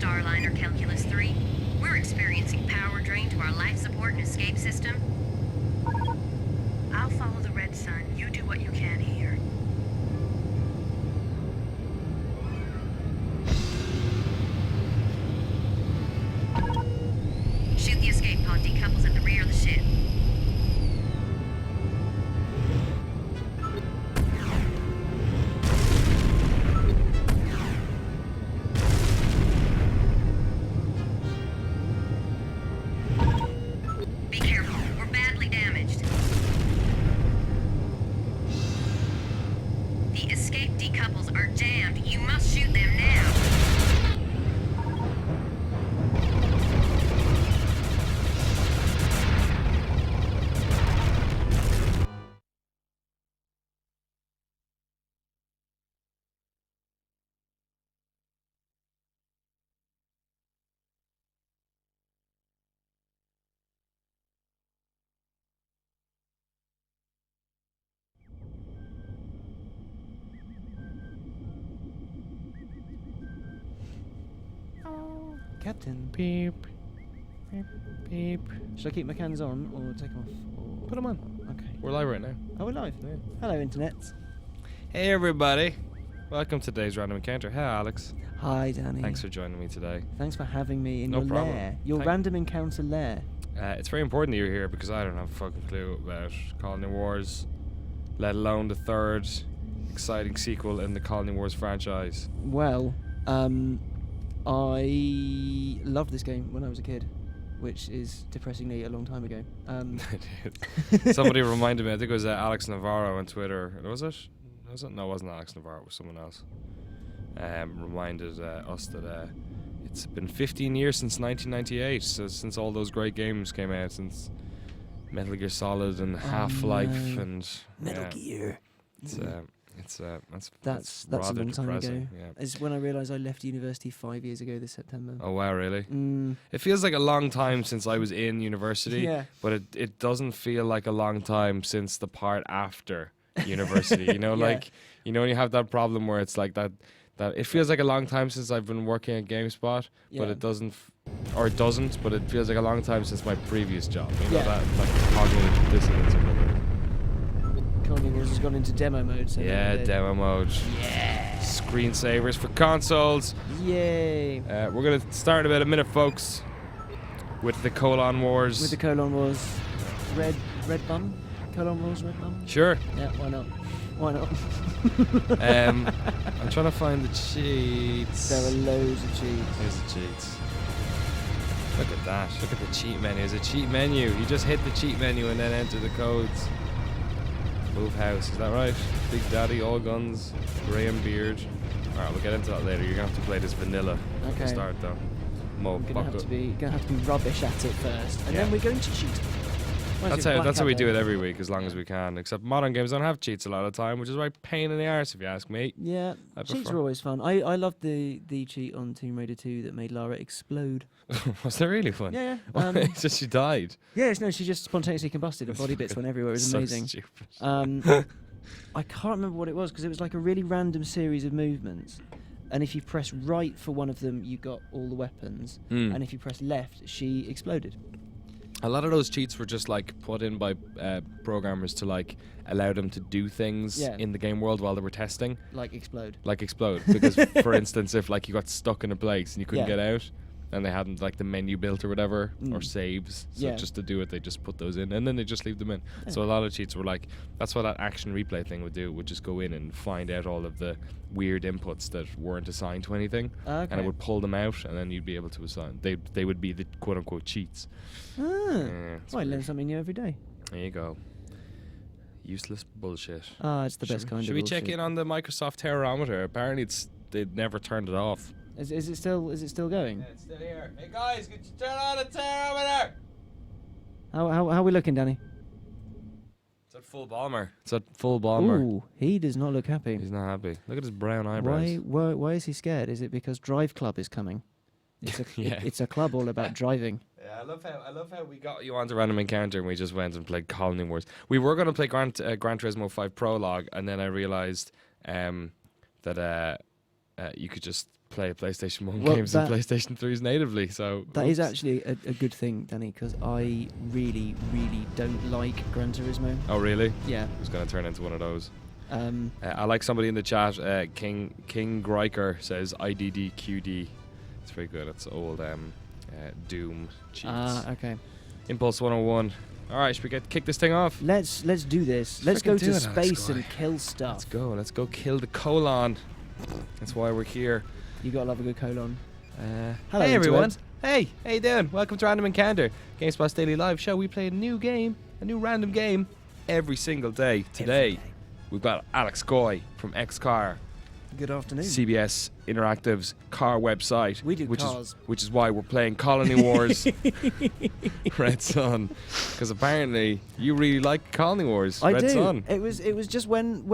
Starliner Calculus 3. We're experiencing power drain to our life support and escape system. I'll follow the red sun. You do what you can here. Shoot the escape pod decouples at the rear of the ship. Be careful, we're badly damaged. The escape decouples are jammed. You must shoot them now. Captain. Beep. Beep. Beep. Should I keep my cans on or take them off? Or... Put them on. Okay. We're live right now. Oh, we're live. Yeah. Hello, Internet. Hey, everybody. Welcome to today's Random Encounter. Hey, Alex. Hi, Danny. Thanks for joining me today. Thanks for having me in No your problem. lair. Your Thank- random encounter lair. It's very important that you're here because I don't have a fucking clue about Colony Wars, let alone the third exciting sequel in the Colony Wars franchise. Well, I loved this game when I was a kid, which is depressingly a long time ago. Somebody reminded me, I think it was Alex Navarro on Twitter. Was it? No, it wasn't Alex Navarro, it was someone else. Reminded us that it's been 15 years since 1998, so since all those great games came out, since Metal Gear Solid and Half-Life no. and Metal yeah, Gear. that's That's a rather long time depressing. ago. Yeah. It's when I realised I left university 5 years ago this September. Oh wow, really? Mm, It feels like a long time since I was in university, yeah. but it doesn't feel like a long time since the part after university. You know, Yeah. like when you have that problem where it's like that it feels like a long time since I've been working at GameSpot, Yeah. but it doesn't, or it doesn't, but it feels like a long time since my previous job. You know, Yeah. that like cognitive dissonance or whatever. Colony Wars has gone into demo mode. So Yeah, they're- demo mode. Yeah. Screensavers for consoles. Yay. We're gonna start in about a minute, folks, with the Colon Wars. With the Colon Wars. Red Bum? Colon Wars Red Bum? Sure. Yeah, why not? Why not? I'm trying to find the cheats. There are loads of cheats. Here's the cheats. Look at that. Look at the cheat menu. There's a cheat menu. You just hit the cheat menu and then enter the codes. Move house. Is that right? Big Daddy, all guns, Graham beard. Alright, we'll get into that later. You're going to have to play this vanilla at Okay. the start, though. Mo, We're gonna buck have up. to be rubbish at it first, and Yeah. then we're going to cheat. What is That's it, how we do it Blackadder? every week, as long as we can. Except modern games don't have cheats a lot of the time, which is a right pain in the arse, if you ask me. Yeah, I cheats prefer- are always fun. I loved the cheat on Tomb Raider 2 that made Lara explode. Was that really fun? Yeah, It's just she died. yes, no, she just spontaneously combusted. Her body bits went everywhere. It was So amazing. stupid. I can't remember what it was because it was like a really random series of movements, and if you press right for one of them, you got all the weapons, Hmm. and if you press left, she exploded. A lot of those cheats were just like put in by programmers to like allow them to do things Yeah. in the game world while they were testing, Like explode. like explode. Because, for instance, if like you got stuck in a place and you couldn't Yeah. get out, and they hadn't like the menu built or whatever, or Mm. saves, so Yeah. just to do it, they just put those in, and then they just leave them in. So a lot of cheats were like, that's what that action replay thing would do. Would just go in and find out all of the weird inputs that weren't assigned to anything, and Okay. it would pull them out, and then you'd be able to assign. They would be the quote unquote cheats. Ah, It's well, I learn weird. something new every day. There you go. Useless bullshit. Ah, it's the best kind Should of we check bullshit. in on the Microsoft Terrometer? Apparently, they'd never turned it off. Is it still going? it's still here. Hey guys, could you turn on the Terrometer? How are we looking, Danny? It's at full bomber. It's at full bomber. Ooh, he does not look happy. He's not happy. Look at his brown eyebrows. Why is he scared? Is it because Drive Club is coming? It's a Yeah. it's a club all about driving. Yeah, I love how we got you onto Random Encounter and we just went and played Colony Wars. We were going to play Gran Turismo 5 Prologue, and then I realized that you could just play PlayStation 1 Well, games and PlayStation 3s natively. So That is oops. actually a good thing, Danny, because I really, really don't like Gran Turismo. Oh really? Yeah. I was going to turn into one of those. Um, I like somebody in the chat. King Greiker says IDDQD. It's very good. It's old Doom cheats. okay. Impulse 101. All right, should we kick this thing off? Let's do this. Let's Frickin' go do to it, Alex space Guy. and kill stuff. Let's go. Let's go kill the colon. That's why we're here. You gotta love a good colon. Hello, Hey everyone. interwebs. Hey, how you doing? Welcome to Random Encounter, GameSpot's daily live show. We play a new game, a new random game, every single day. Today, Every day. we've got Alex Goy from XCar, Good afternoon. CBS Interactive's car website. We do which cars. which is why we're playing Colony Wars Red Sun, because apparently you really like Colony Wars I Red do. Sun. It was just when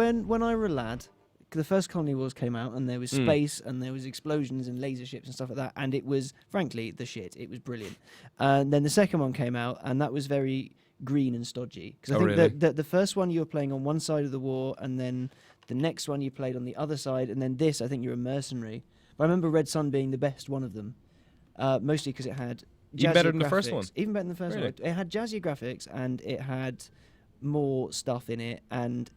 I were a lad, the first Colony Wars came out, and there was space and there was explosions and laser ships and stuff like that, and it was frankly the shit. It was brilliant. And then the second one came out, and that was very green and stodgy, because I Oh, think really? that the first one you were playing on one side of the war, and then the next one you played on the other side, and then this I think you're a mercenary. But I remember Red Sun being the best one of them, mostly because it had Even jazzier better than the first graphics. one? Even better than the first Really? one. It had jazzier graphics and it had more stuff in it, and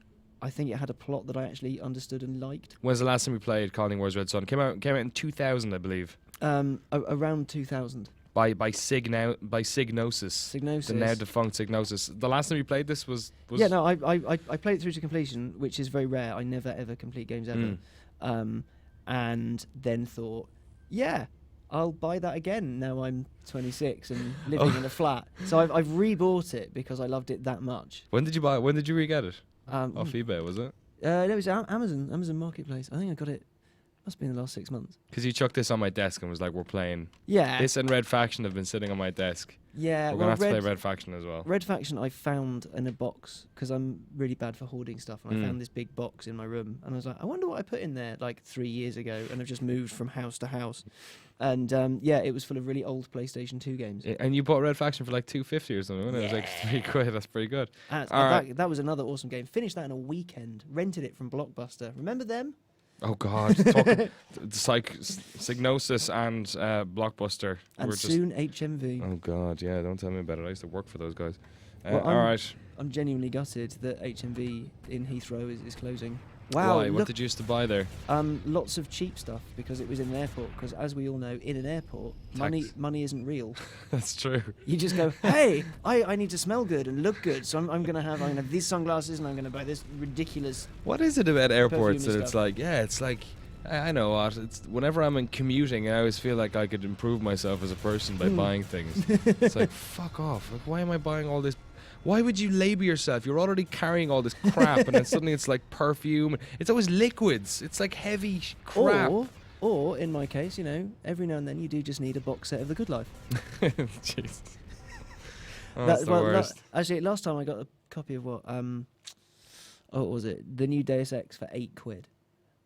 I think it had a plot that I actually understood and liked. When's the last time we played Colony Wars Red Sun? Came out in 2000, I believe. Around 2000. By Psygnosis. Psygnosis. The now defunct Psygnosis. The last time you played this was Yeah, no, I played it through to completion, which is very rare. I never ever complete games ever. And then thought, yeah, I'll buy that again. Now I'm 26 and living in a flat. So I've rebought it because I loved it that much. When did you buy it? When did you re-get it? Off Mm. eBay, was it? No, it was Amazon Marketplace. I think I got it. Must be in the last 6 months. Because you chucked this on my desk and was like, we're playing. Yeah. This and Red Faction have been sitting on my desk. Yeah. We're well, going to have to play Red Faction as well. Red Faction I found in a box because I'm really bad for hoarding stuff, and I found this big box in my room, and I was like, I wonder what I put in there like 3 years ago, and I've just moved from house to house, and yeah, it was full of really old PlayStation 2 games. And you bought Red Faction for like $2.50 or something, wasn't it? It was like £3. That's pretty good. And All right. that was another awesome game. Finished that in a weekend. Rented it from Blockbuster. Remember them? Oh God! Psygnosis and Blockbuster. And were soon HMV. Oh God! Yeah, don't tell me about it. I used to work for those guys. Well, all right. I'm genuinely gutted that HMV in Heathrow is closing. Wow. Why? What Look, did you used to buy there? lots of cheap stuff because it was in an airport. Because as we all know, in an airport, money isn't real. That's true. You just go, hey, I need to smell good and look good, so I'm gonna have these sunglasses and I'm gonna buy this ridiculous. What is it about airports Perfumey that it's stuff. like? Yeah, it's like I know what. It's whenever I'm in commuting, I always feel like I could improve myself as a person by buying things. It's like fuck off. Like, why am I buying all this? Why would you label yourself? You're already carrying all this crap, and then suddenly it's like perfume. It's always liquids. It's like heavy crap. Or in my case, every now and then you do just need a box set of The Good Life. Jesus. Oh, that's the worst. Actually, last time I got a copy of what was it? The new Deus Ex for £8.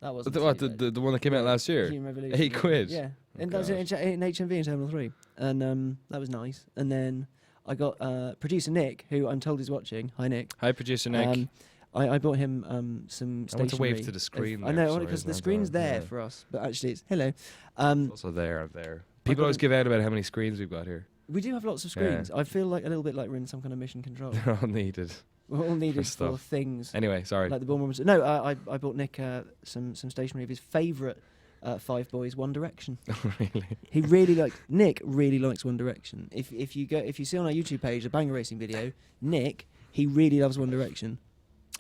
That wasn't What, too bad. the one that came out last year? Human Revolution. £8? Yeah, Oh, and that was in HMV in Terminal 3, and that was nice. And then I got producer Nick, who I'm told is watching. Hi, Nick. Hi, producer Nick. I bought him some stationery. I want to wave to the screen. I there know, for because some the reason. screen's there Yeah. for us, but actually it's hello. It's also there. People got always a- give out about how many screens we've got here. We do have lots of Yeah. screens. I feel like a little bit like we're in some kind of mission control. They're all needed. We're all needed for stuff. things Anyway, sorry. like the Bournemouth. No, I bought Nick some stationery of his favourite Five Boys, One Direction. Really? Nick really likes One Direction. If you see on our YouTube page the Banger Racing video, Nick, he really loves One Direction.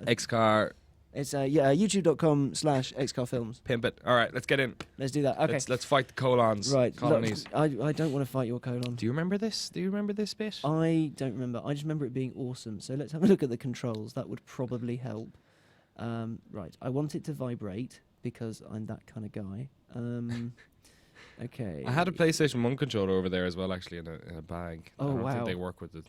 XCar, It's youtube.com/xcarfilms. pimp it. All right, let's get in. Let's do that. Okay. Let's fight the colons. Right. Colonies. Look, I don't want to fight your colon. Do you remember this? Do you remember this bit? I don't remember. I just remember it being awesome. So let's have a look at the controls. That would probably help. Right. I want it to vibrate because I'm that kind of guy. Okay. I had a PlayStation 1 controller over there as well, actually, in a bag. Oh, I don't wow. think they work with the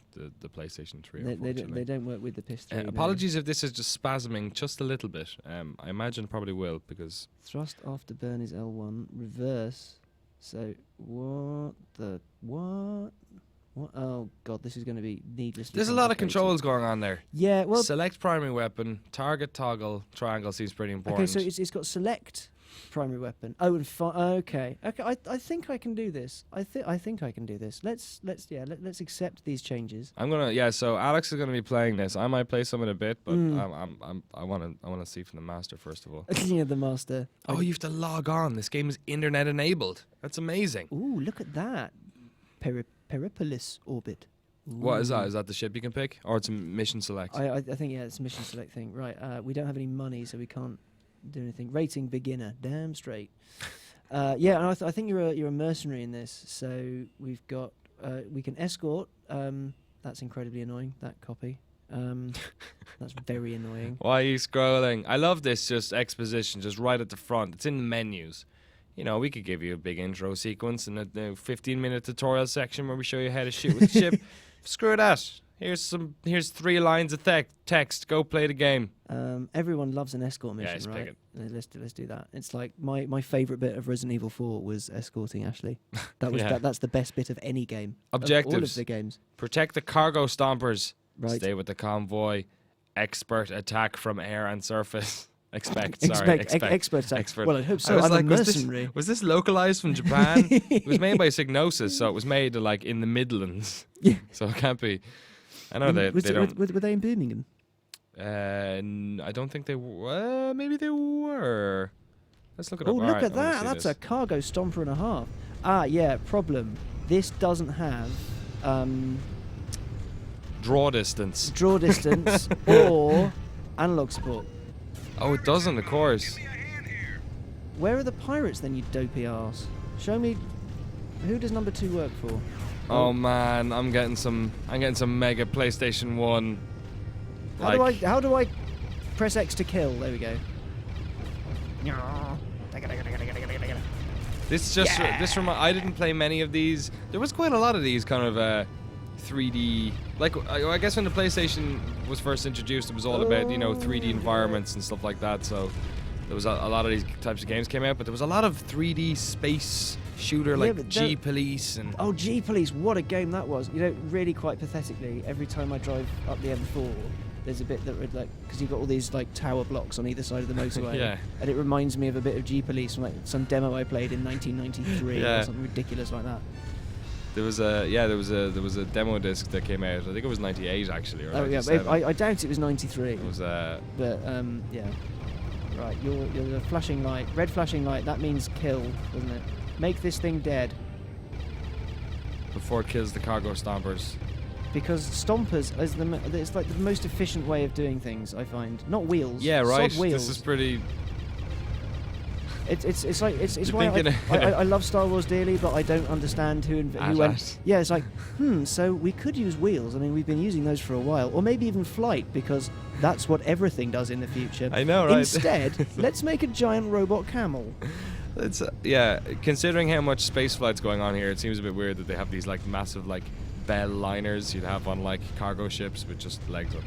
PlayStation 3, They unfortunately. don't work with the PS3. no. Apologies if this is just spasming just a little bit. I imagine probably will, because... Thrust after burn is L1. Reverse. So what? What? Oh god, this is going to be needlessly. There's a lot of complicated. controls going on there. Yeah. Well. Select primary weapon, target toggle, triangle seems pretty important. Okay, so it's got select, primary weapon. Oh, and okay. I think I can do this. I think I can do this. Let's accept these changes. I'm gonna so Alex is gonna be playing this. I might play some in a bit, but Mm. I wanna see from the master first of all. Yeah, the master. Oh, you have to log on. This game is internet enabled. That's amazing. Ooh, look at that. Peripolis orbit. What is that? Ooh. Is that the ship you can pick, or it's a mission select? I think it's a mission select thing. Right. We don't have any money, so we can't do anything. Rating beginner. Damn straight. Yeah, and I think you're a mercenary in this. So we've got we can escort. That's incredibly annoying. That copy. That's very annoying. Why are you scrolling? I love this just exposition, just right at the front. It's in the menus. You know, we could give you a big intro sequence and a 15-minute tutorial section where we show you how to shoot with the ship. Screw that. Here's 3 lines of text. Go play the game. Everyone loves an escort mission, let's pick right? it. Let's do that. It's like my favorite bit of Resident Evil 4 was escorting Ashley. That was Yeah. that's the best bit of any game. Of all of Objectives. the games. Protect the cargo stompers. Right. Stay with the convoy. Expert attack from air and surface. Expect. Expert attack. Expert. Well, I hope so. I was I'm like, a mercenary. was this localized from Japan? It was made by Psygnosis, so it was made like in the Midlands. Yeah. So it can't be. I know they don't. Were they in Birmingham? I don't think they were. Maybe they were. Let's look it Oh, up. look Alright, at that. That's a cargo stomper and a half. Ah, yeah, problem. This doesn't have draw distance. draw distance or analog support. Oh, it doesn't, of course. Where are the pirates then, you dopey arse? Show me, who does number 2 work for? Oh man, I'm getting some mega PlayStation 1. How do I press X to kill? There we go. I didn't play many of these. There was quite a lot of these kind of 3D. Like I guess when the PlayStation was first introduced, it was all about 3D environments and stuff like that. So there was a lot of these types of games came out, but there was a lot of 3D space shooter like G Police and. Oh, G Police! What a game that was! You know, really quite pathetically, every time I drive up the M4, there's a bit that would because you've got all these like tower blocks on either side of the motorway. Yeah. And it reminds me of a bit of G Police from like some demo I played in 1993 Yeah. or something ridiculous like that. There was a demo disc that came out. I think it was '98 actually. Or Oh yeah, 97. I doubt it was 93. It was But yeah. Right, you're the flashing light, red flashing light. That means kill, doesn't it? Make this thing dead. before it kills the cargo stompers. Because stompers is it's like the most efficient way of doing things, I find. Not wheels. Yeah, right. Sod wheels. This is pretty. It's You're why thinking I love Star Wars dearly, but I don't understand who went. Atlas. Yeah, it's like so we could use wheels. I mean, we've been using those for a while, or maybe even flight, because that's what everything does in the future. I know, right? Instead, let's make a giant robot camel. It's yeah. Considering how much space flight's going on here, it seems a bit weird that they have these like massive like Bell liners you'd have on like cargo ships with just legs up.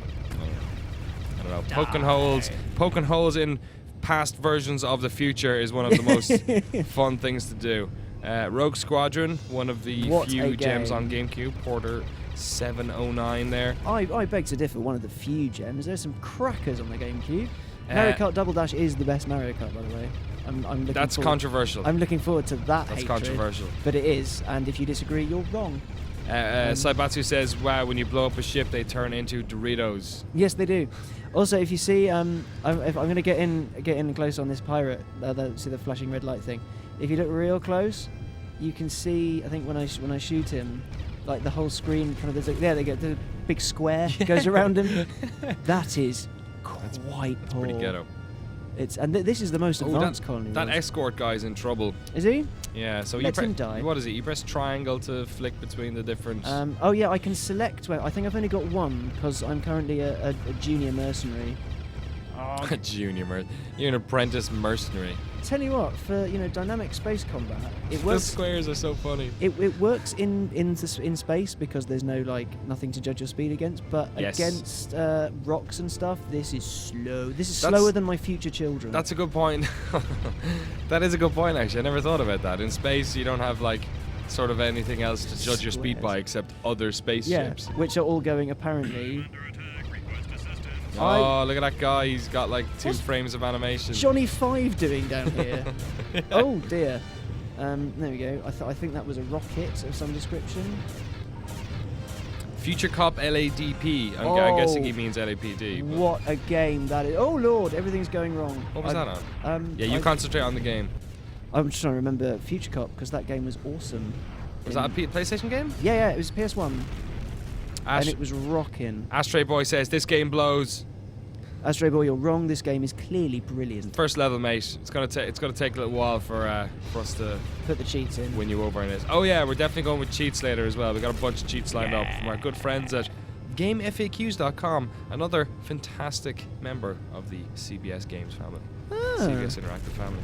I don't know. Poking holes in past versions of the future is one of the most fun things to do. Rogue Squadron, one of the What a few gems game. on GameCube. Porter 709 there. I beg to differ. One of the few gems. There's some crackers on the GameCube. Mario Kart Double Dash is the best Mario Kart, by the way. I'm looking That's forward, controversial. I'm looking forward to that. That's hatred, controversial. but it is. And if you disagree, you're wrong. Saibatsu says, "Wow, when you blow up a ship, they turn into Doritos." Yes, they do. Also, if you see, I'm going to get in close on this pirate. See the flashing red light thing. If you look real close, you can see. I think when I shoot him, like the whole screen kind of they get the big square goes around him. That is quite poor. Pretty ghetto. This is the most advanced colony. That escort guy's in trouble. Is he? Yeah, so Let him die. What is it? You press triangle to flick between the different. Oh yeah, I can select. I think I've only got one because I'm currently a junior mercenary. A junior you're an apprentice mercenary. Tell you what, for dynamic space combat, it The works. squares are so funny. It works in space because there's no nothing to judge your speed against. But Yes. against rocks and stuff, this is slow. This is That's- slower than my future children. That's a good point. That is a good point, actually. I never thought about that. In space, you don't have sort of anything else to judge your speed Squares. by except other spaceships. which are all going apparently Oh, look at that guy. He's got like 2 What's frames of animation. Johnny 5 doing down here? Oh dear. There we go. I think that was a rocket of some description. Future Cop LADP. I'm guessing he means LAPD. But What a game that is! Oh lord, everything's going wrong. what was that on? Yeah, you I- concentrate on the game. I'm just trying to remember Future Cop because that game was awesome. Was that a PlayStation game? Yeah, it was PS1, and it was rocking. Astray Boy says this game blows. Astray Boy, you're wrong. This game is clearly brilliant. First level, mate. It's gonna take a little while for us to Put the cheats in. win you over in it. Oh yeah, we're definitely going with cheats later as well. We got a bunch of cheats lined up from our good friends at GameFAQs.com, another fantastic member of the CBS Games family, CBS Interactive family.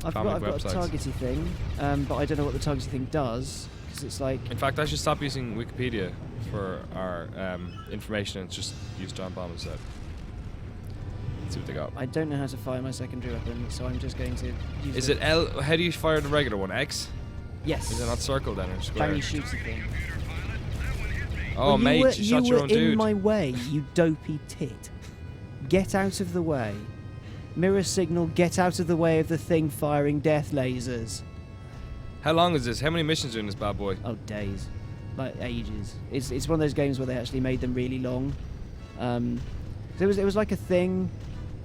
I've family got a websites. targety thing, but I don't know what the targety thing does because it's like In fact, I should stop using Wikipedia for our information and just use John Bonham instead. Let's see what they got. I don't know how to fire my secondary weapon, so I'm just going to use. Is it L? How do you fire the regular one? X? Yes. Is it not circle then or square? Bangy shooty thing. Oh, Well, mate, you shot your own You were in dude. my way, you dopey tit. Get out of the way. Mirror signal, get out of the way of the thing firing death lasers. How long is this? How many missions are in this bad boy? Oh, days. Like, ages. It's one of those games where they actually made them really long. So it was like a thing,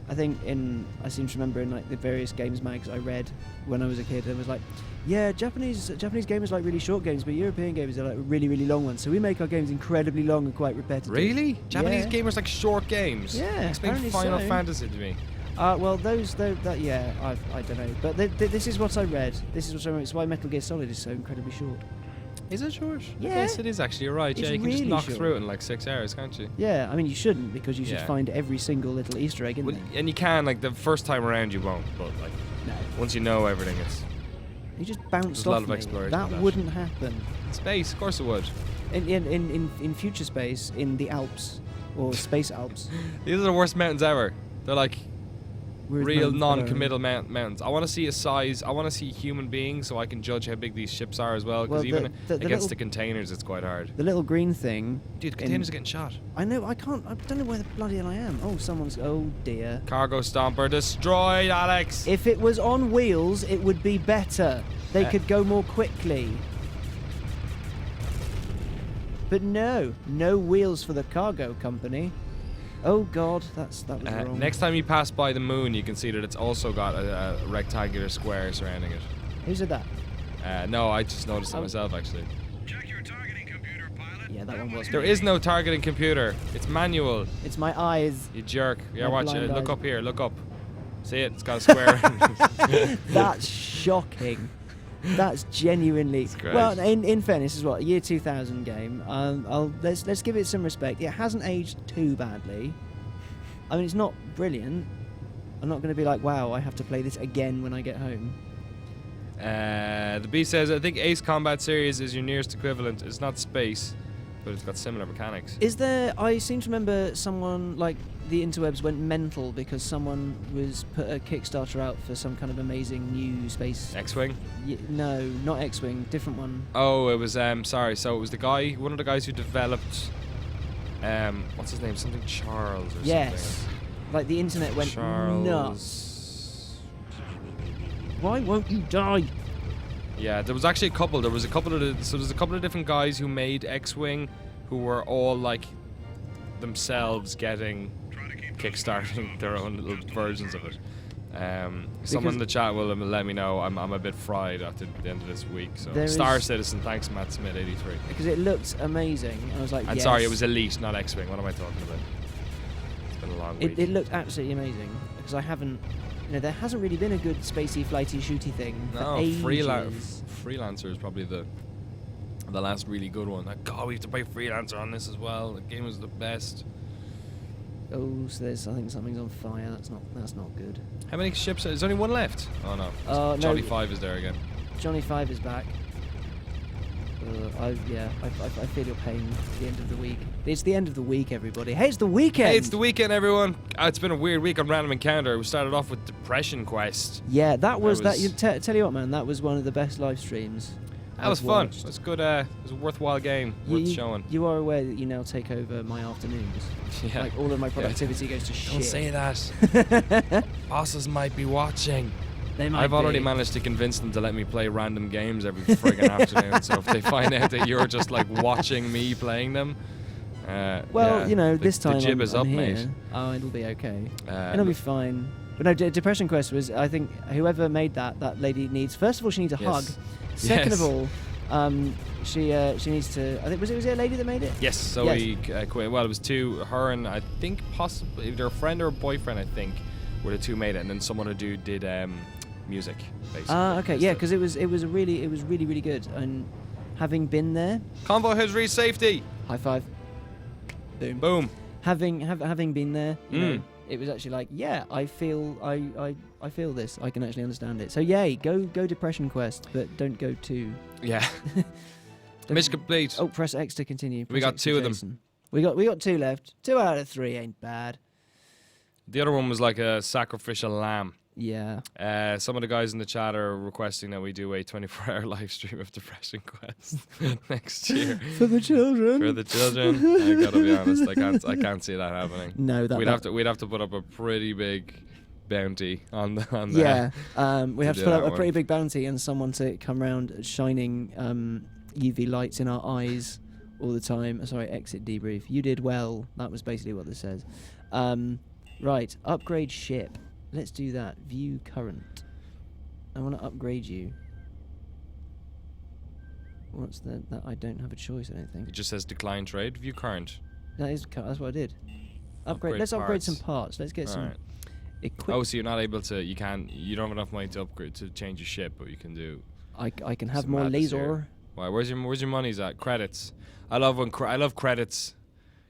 I think, I seem to remember in like the various games mags I read when I was a kid. It was like, yeah, Japanese gamers like really short games, but European games are like really, really long ones. So we make our games incredibly long and quite repetitive. Really? Japanese Yeah. gamers like short games? Yeah, Explain apparently Final so. Fantasy to me. Well, yeah, I don't know. But this is what I read. This is what I read. It's why Metal Gear Solid is so incredibly short. Is it short? Yeah. Yes, it is actually. You're right. It's Yeah, you can just really knock short. through it in like 6 hours, can't you? Yeah, I mean, you shouldn't because you should Yeah. find every single little Easter egg in Well, there. and you can, like, the first time around you won't, but like, No. once you know everything, it's You just bounced There's a lot off of me. exploration That with that. wouldn't happen. space. Of course it would. In future space, in the Alps, or Space Alps. These are the worst mountains ever. They're like Where's real Mount non-committal mountains. I want to see a size. I want to see human beings so I can judge how big these ships are as well. Because Well, even the against little- the containers, it's quite hard. The little green thing. Dude, the containers are getting shot. I know. I can't. I don't know where the bloody hell I am. Oh, someone's. Oh dear. Cargo Stomper destroyed, Alex. If it was on wheels, it would be better. They Uh, could go more quickly. But no wheels for the cargo company. Oh God, that was wrong. Next time you pass by the moon, you can see that it's also got a rectangular square surrounding it. Who said that? No, I just noticed it Oh. myself actually. Check your targeting computer, pilot. Yeah, that one was. There is no targeting computer. It's manual. It's my eyes. You jerk. Yeah, My watch blind it. Look eyes. up here. Look up. See it? It's got a square. That's shocking. That's genuinely great. well. In fairness, as well, a year 2000 game. Let's give it some respect. It hasn't aged too badly. I mean, it's not brilliant. I'm not going to be like, wow, I have to play this again when I get home. The B says, I think Ace Combat Series is your nearest equivalent. It's not space, but it's got similar mechanics. Is there? I seem to remember someone like the interwebs went mental because someone was put a Kickstarter out for some kind of amazing new space. X-Wing? No, not X-Wing, different one. Oh, it was, sorry. So it was the guy, one of the guys who developed, what's his name? Something Charles or Yes. Like the internet something. went Charles. nuts. Why won't you die? Yeah, there was actually a couple. There's a couple of different guys who made X-Wing, who were all like themselves getting kickstarting their own little versions of it. Someone in the chat will let me know. I'm a bit fried at the end of this week. So There Star is- Citizen, thanks Matt Smith 83. Because it looked amazing. I was like, And yes. sorry, it was Elite, not X-Wing. What am I talking about? It's been a long week. It looked absolutely amazing because I haven't. There hasn't really been a good spacey, flighty, shooty thing for No, ages. Freelancer is probably the last really good one. Like, God, we have to play Freelancer on this as well. The game was the best. Oh, so I think something's on fire. That's not good. How many ships? There's only one left. Oh no. No. Johnny 5 is there again. Johnny 5 is back. I feel your pain at the end of the week. It's the end of the week, everybody. Hey, it's the weekend! Hey, it's the weekend, everyone. It's been a weird week on Random Encounter. We started off with Depression Quest. Yeah, that was was- tell you what, man, that was one of the best live streams. That was fun. It was good. It was a worthwhile game. Worth showing. You are aware that you now take over my afternoons. Yeah. Like all of my productivity goes to shit. Don't say that. Bosses might be watching. They might I've already be. managed to convince them to let me play random games every friggin' afternoon. So if they find out that you're just like watching me playing them, Well, yeah, you know, the, this time the jib I'm, is I'm up, here. mate. Oh, it'll be okay. It'll be fine. But no, Depression Quest was. I think whoever made that lady needs. First of all, she needs a hug. Yes. Second Yes. of all, she needs to. I think was it a lady that made it? Yes, so Yes. we quit. Well, it was her and I think possibly either a friend or a boyfriend. I think were the two made it, and then someone who did music. Basically. Okay, yeah, because it was really good. And having been there, Convoy has reached safety. high five. Boom. Boom. Having been there, you know, Mm. it was actually like, yeah, I feel this. I can actually understand it. So yay, go Depression Quest, but don't go too. Yeah. Mission complete. Oh, press X to continue. We Press got X for two of them. Jason. We got 2 left. 2 out of 3 ain't bad. The other one was like a sacrificial lamb. Yeah. Some of the guys in the chat are requesting that we do a 24-hour live stream of Depression Quest next year For the children. for the children. I gotta be honest, I can't see that happening. No, We'd have to put up a pretty big bounty on the Yeah, we have to do put that up a one. pretty big bounty and someone to come around shining UV lights in our eyes all the time. Sorry, exit debrief. You did well. That was basically what this says. Right, upgrade ship. Let's do that. View current. I want to upgrade you. What's that? I don't have a choice, I don't think. It just says decline trade. View current. That's what I did. Upgrade Let's upgrade some parts. parts. Let's get some Alright. equipment. Oh, so you're not able to. You don't have enough money to upgrade to change your ship, but you can do. I can have some more madness here. laser. Why? Where's your money's at? Credits. I love credits.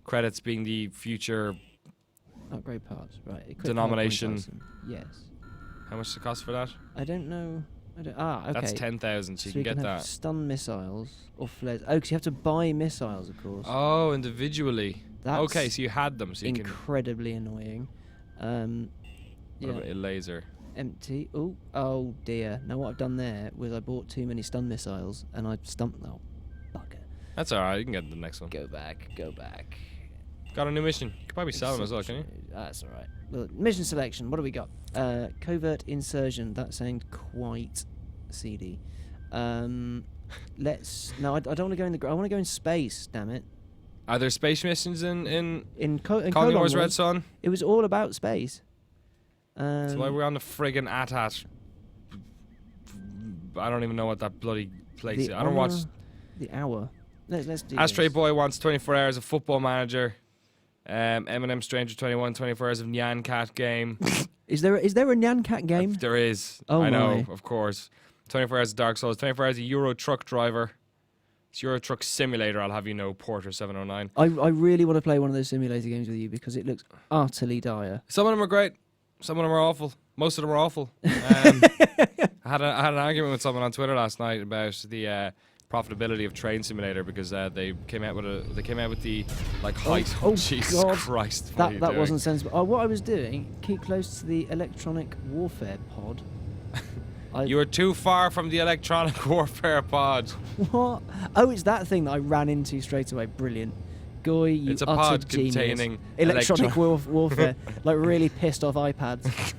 Credits being the future. Upgrade parts, right? Equip Denomination. PowerPoint item. Yes. How much does it cost for that? I don't know. Okay. That's 10,000, so you can get have that. stun missiles or flares. Oh, because you have to buy missiles, of course. Oh, individually. That's Okay, so you had them, so you can. incredibly annoying. What Yeah. about a laser? Empty. Oh dear. Now what I've done there was I bought too many stun missiles and I stumped. Oh, bugger. That's alright. You can get the next one. Go back. Got a new mission. You could probably sell them as well, can you? That's all right. Well, mission selection. What do we got? Covert insurgent. That sounds quite seedy. Let's. No, I don't want to go in the. I want to go in space. Damn it. Are there space missions in In Colony Colon Wars Red Wars, Sun? it was all about space. That's why we're on the friggin' AT-AT. I don't even know what that bloody place is. I don't watch. The hour. Let's do Astray this. Boy wants 24 hours of Football Manager. Eminem Stranger 21, 24 hours of Nyan Cat game. Is there a Nyan Cat game? There is. Oh I know, my. of course. 24 hours of Dark Souls. 24 hours of Euro Truck Driver. It's Euro Truck Simulator, I'll have you know, Porter 709. I really want to play one of those simulator games with you because it looks utterly dire. Some of them are great. Some of them are awful. Most of them are awful. I had an argument with someone on Twitter last night about the profitability of Train Simulator because they came out with the like height. oh Jesus God. Christ! What are you That doing? wasn't sensible. What I was doing, keep close to the electronic warfare pod. You were too far from the electronic warfare pod. What? Oh, it's that thing that I ran into straight away. Brilliant. Goy, you It's a utter pod genius. containing electronic warfare, like really pissed off iPads.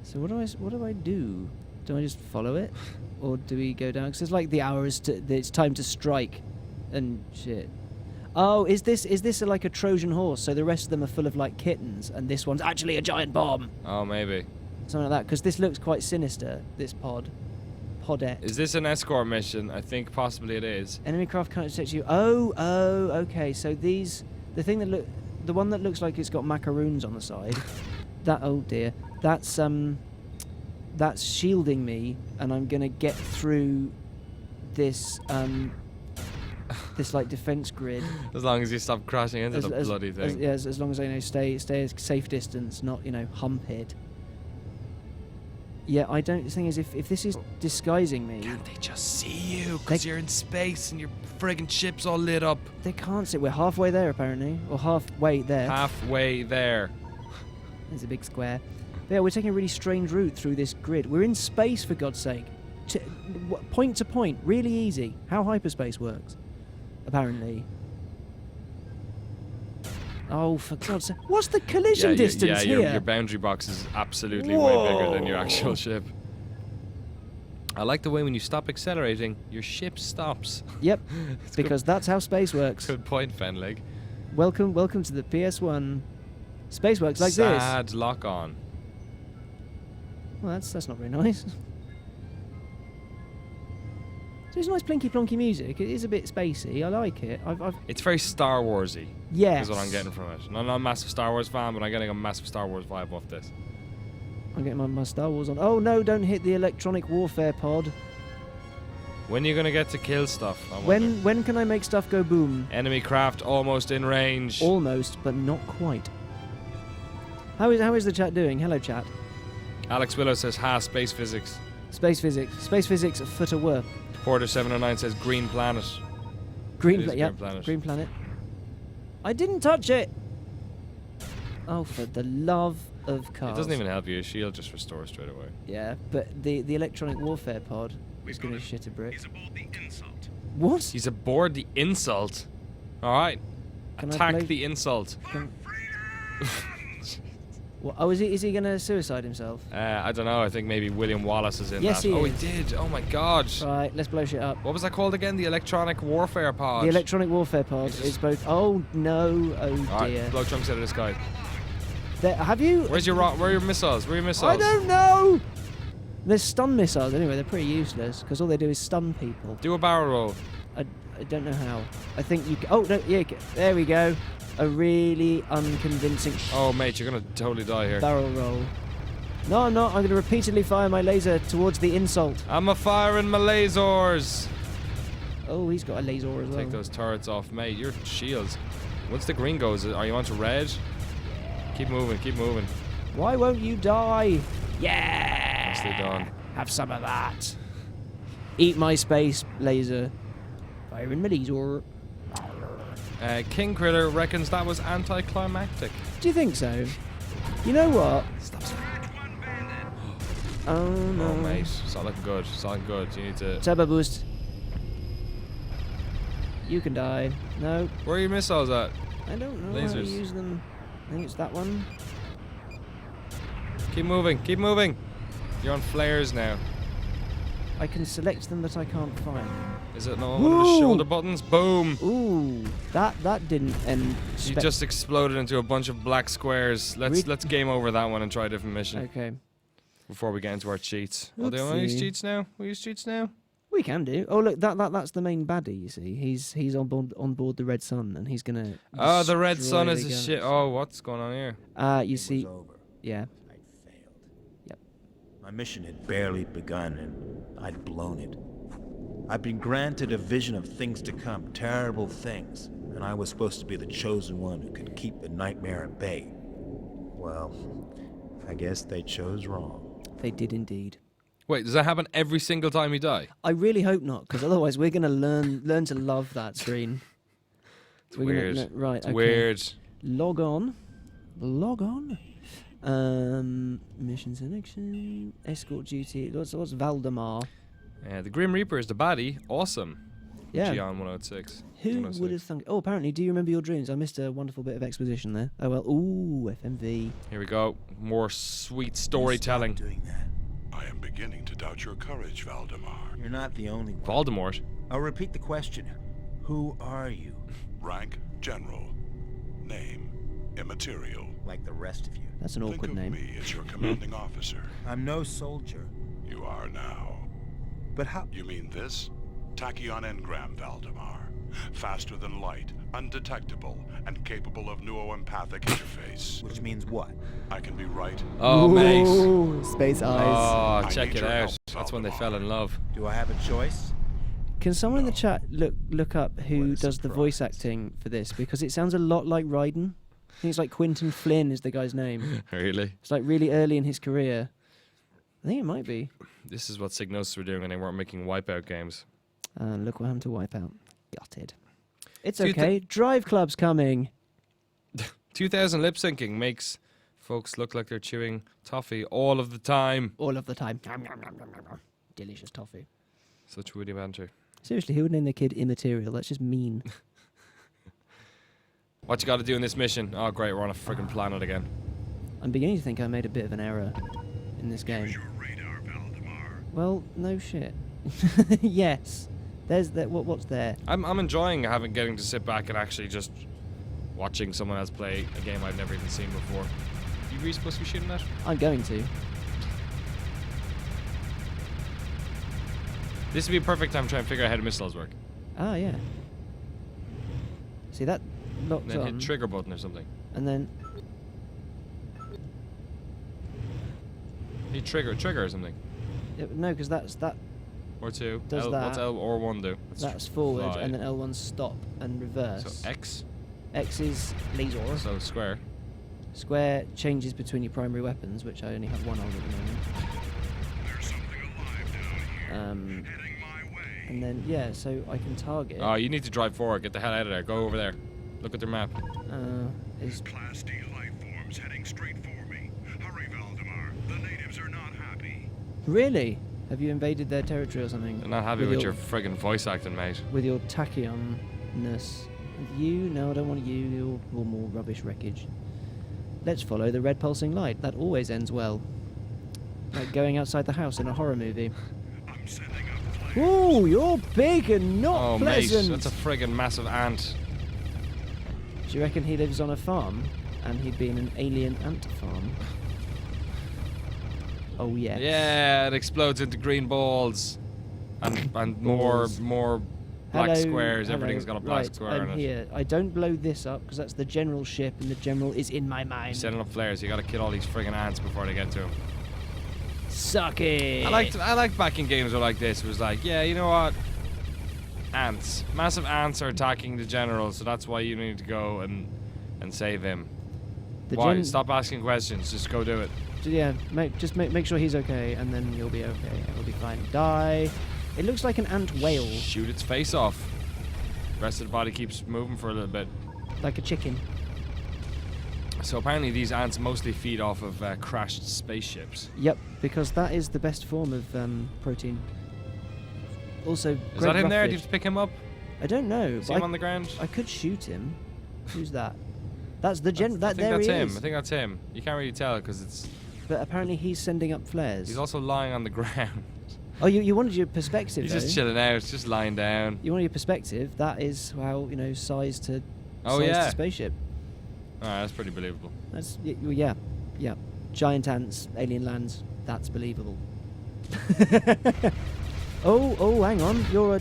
So what do I do? Do I just follow it, or do we go down? Because it's like the hours it's time to strike, and shit. Oh, is this like a Trojan horse? So the rest of them are full of like kittens, and this one's actually a giant bomb. Oh, maybe. Something like that. Because this looks quite sinister. This podette. Is this an escort mission? I think possibly it is. Enemy craft can't detect you. Oh, okay. So the one that looks like it's got macaroons on the side. Oh dear. That's shielding me, and I'm gonna get through this this like defense grid. As long as you stop crashing into the bloody thing. As long as I stay a safe distance, not hump it. Yeah, I don't. The thing is, if this is disguising me, Can't they just see you? Because you're in space and your friggin' ship's all lit up. they can't see. We're halfway there apparently, or halfway there. Halfway there. There's a big square. But yeah, we're taking a really strange route through this grid. We're in space, for God's sake. point to point, really easy. How hyperspace works, apparently. Oh, for God's sake. What's the collision distance here? Your boundary box is absolutely way bigger than your actual ship. I like the way when you stop accelerating, your ship stops. Yep, because that's how space works. Good point, Fenlig. Welcome to the PS1. Space works like this. Sad lock on. Well, that's not very nice. So it's nice plinky plonky music. It is a bit spacey. I like it. It's very Star Warsy. Yes. Is what I'm getting from it. I'm not a massive Star Wars fan, but I'm getting a massive Star Wars vibe off this. I'm getting my Star Wars on. Oh no! Don't hit the electronic warfare pod. When are you gonna get to kill stuff? I wonder. When can I make stuff go boom? Enemy craft almost in range. Almost, but not quite. How is the chat doing? Hello, chat. Alex Willow says, "Ha, space physics." Space physics. Space physics. A foot of work. Porter 709 says, "Green planet." Green It is planet. Green Planet. Green planet. I didn't touch it. Oh, for the love of cars. It doesn't even help you. Shield just restores straight away. Yeah, but the electronic warfare pod is going to shit a brick. He's aboard the Insult. What? He's aboard the Insult. All right, Can I attack play- the Insult. What, oh, is he going to suicide himself? I don't know. I think maybe William Wallace is in Yes, that. he Oh, is. he did. Oh my God. Right, let's blow shit up. What was that called again? The electronic warfare pod. The electronic warfare pod is both. Oh no! Oh All dear. right, blow chunks out of this guy. Have you? Where are your missiles? Where are your missiles? I don't know. There's stun missiles anyway. They're pretty useless because all they do is stun people. Do a barrel roll. I don't know how. I think you. Oh no! Yeah, there we go. A really unconvincing Oh, mate, you're gonna totally die here. barrel roll. No, I'm not. I'm going to repeatedly fire my laser towards the Insult. I'm a firing my lasers. Oh, he's got a laser as well. Take those turrets off, mate. Your shields. Once the green goes, are you on to red? Keep moving, keep moving. Why won't you die? Yeah. Nicely done. Have some of that. Eat my space laser. Firing my laser. King Critter reckons that was anticlimactic. Do you think so? You know what? Oh no. Oh, mate. It's not looking good. It's not looking good. You need to... Turbo boost. You can die. No, Where are your missiles at? I don't know how to Lasers. use them. I think it's that one. Keep moving, keep moving. You're on flares now. I can select them, but I can't find them. Is it not one of the Woo! shoulder buttons? Boom! Ooh, that didn't end. You just exploded into a bunch of black squares. Let's Re- game over that one and try a different mission Okay, before we get into our cheats. Oh, do we want to use Oopsie. cheats now? We use cheats now? we can do. Oh look, that's the main baddie. You see, he's on board the Red Sun, and he's gonna. Oh, the Red destroy Sun the is a guns. shit. Oh, what's going on here? You see, Over. yeah. I'd failed. Yep. My mission had barely begun, and I'd blown it. I'd been granted a vision of things to come, terrible things, and I was supposed to be the chosen one who could keep the nightmare at bay. Well, I guess they chose wrong. They did indeed. Wait, does that happen every single time you die? I really hope not, because otherwise we're gonna learn to love that screen. It's We're gonna- weird. no, right. It's okay. weird. Log on. Mission selection. Escort duty. What's Valdemar? The Grim Reaper is the baddie. Awesome. Yeah. Gian 106. Who 106. would have thunk? Oh, apparently, do you remember your dreams? I missed a wonderful bit of exposition there. Oh well. Ooh, FMV. Here we go. More sweet Stop storytelling. doing that. I am beginning to doubt your courage, Valdemar. You're not the only one. Voldemort. I'll repeat the question. Who are you? Rank General. Name Immaterial. Like the rest of you. That's an Think awkward of name. me as your commanding officer. I'm no soldier. You are now. But how? You mean this? Tachyon Engram, Valdemar. Faster than light, undetectable, and capable of neuroempathic interface. Which means what? I can be right. Oh, mate. Ooh, space eyes. Oh, I check need it your out. help, That's when they Valdemar. fell in love. Do I have a choice? Can someone in the No. chat look up who What a does the voice surprise. acting for this? Because it sounds a lot like Raiden. I think it's like Quentin Flynn is the guy's name. Really? It's like really early in his career. I think it might be. This is what Psygnosis were doing when they weren't making Wipeout games. Look what happened to Wipeout. Gutted. It's Do you okay. Drive Club's coming. 2000 lip syncing makes folks look like they're chewing toffee all of the time. All of the time. delicious toffee. Such witty banter. Seriously, who would name their kid immaterial? That's just mean. What you got to do in this mission? Oh, great, we're on a friggin' planet again. I'm beginning to think I made a bit of an error in this game. Your radar, Valdemar. Well, no shit. Yes. There's that. What's there? I'm enjoying getting to sit back and actually just watching someone else play a game I've never even seen before. You really supposed to be shooting that? I'm going to. This would be a perfect time to try and figure out how the missiles work. Ah, yeah. See that locks And then on, hit trigger button or something. and then Hit trigger or something. no, because that's Or two. Does What's that. L or one do? that's forward, fly. and then L1's stop and reverse. So X. X is laser. So square. Square changes between your primary weapons, which I only have one of at the moment. There's something alive down here. Heading my way. And then yeah, so I can target. Oh, you need to drive forward. Get the hell out of there. Go over there. Look at their map. Is Class D life forms heading straight for me. Hurry, Valdemar. The natives are not happy. really? Have you invaded their territory or something? I'm not happy with your friggin' voice acting, mate. with your tachyonness. You? No, I don't want you. You're more rubbish wreckage. Let's follow the red pulsing light. That always ends well. Like going outside the house in a horror movie. I'm sending up flares. Ooh, you're big and not Oh, pleasant. mate, that's a friggin' massive ant. Do you reckon he lives on a farm and he'd be in an alien ant farm? Oh yeah. Yeah, it explodes into green balls. And more black Hello, squares. hello. Everything's got a black Right, square I'm in it. here. I don't blow this up because that's the general ship and the general is in my You're mind. setting up flares. You gotta kill all these friggin' ants before they get to him. Suck it. I liked back in games where like this. It was like, yeah, you know what? Ants. Massive ants are attacking the general, so that's why you need to go and save him. Why? Stop asking questions. Just go do it. Yeah, make sure he's okay, and then you'll be okay. It'll be fine. Die. It looks like an ant whale, Shoot its face off. The rest of the body keeps moving for a little bit. like a chicken. So apparently these ants mostly feed off of crashed spaceships. Yep, because that is the best form of protein. Also, Is great that him there? Do you roughfish. have to pick him up? I don't know. See but him on the ground? I could shoot him. Who's that? That's the gen. I That think there that's he him. is. I think that's him. You can't really tell because it's. But apparently he's sending up flares. He's also lying on the ground. Oh, you wanted your perspective. He's though. just chilling out, just lying down. You wanted your perspective. That is how size to. Oh, size yeah. To spaceship. Alright, that's pretty believable. That's yeah. Giant ants, alien lands. That's believable. Oh, hang on. You're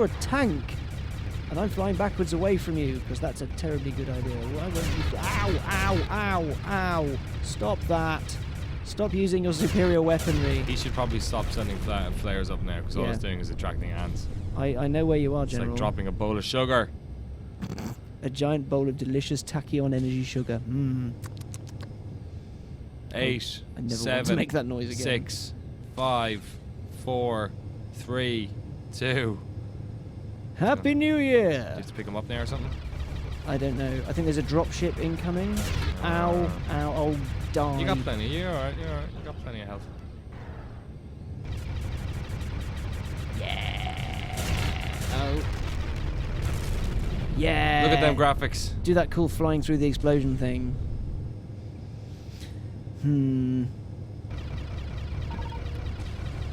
a tank, and I'm flying backwards away from you because that's a terribly good idea. Why won't you? Ow! Stop that! Stop using your superior weaponry. He should probably stop sending flares up now because all Yeah. it's doing is attracting ants. I know where you are, It's General. like dropping a bowl of sugar. A giant bowl of delicious tachyon energy sugar. Mmm. 8, I never 7, want to make that noise again. 6, 5, 4, 3, 2. Happy New Year! Do you have to pick him up there or something? I don't know. I think there's a dropship incoming. Ow! Oh, die! You got plenty. You're alright. You got plenty of health. Oh. Yeah. Look at them graphics. Do that cool flying through the explosion thing.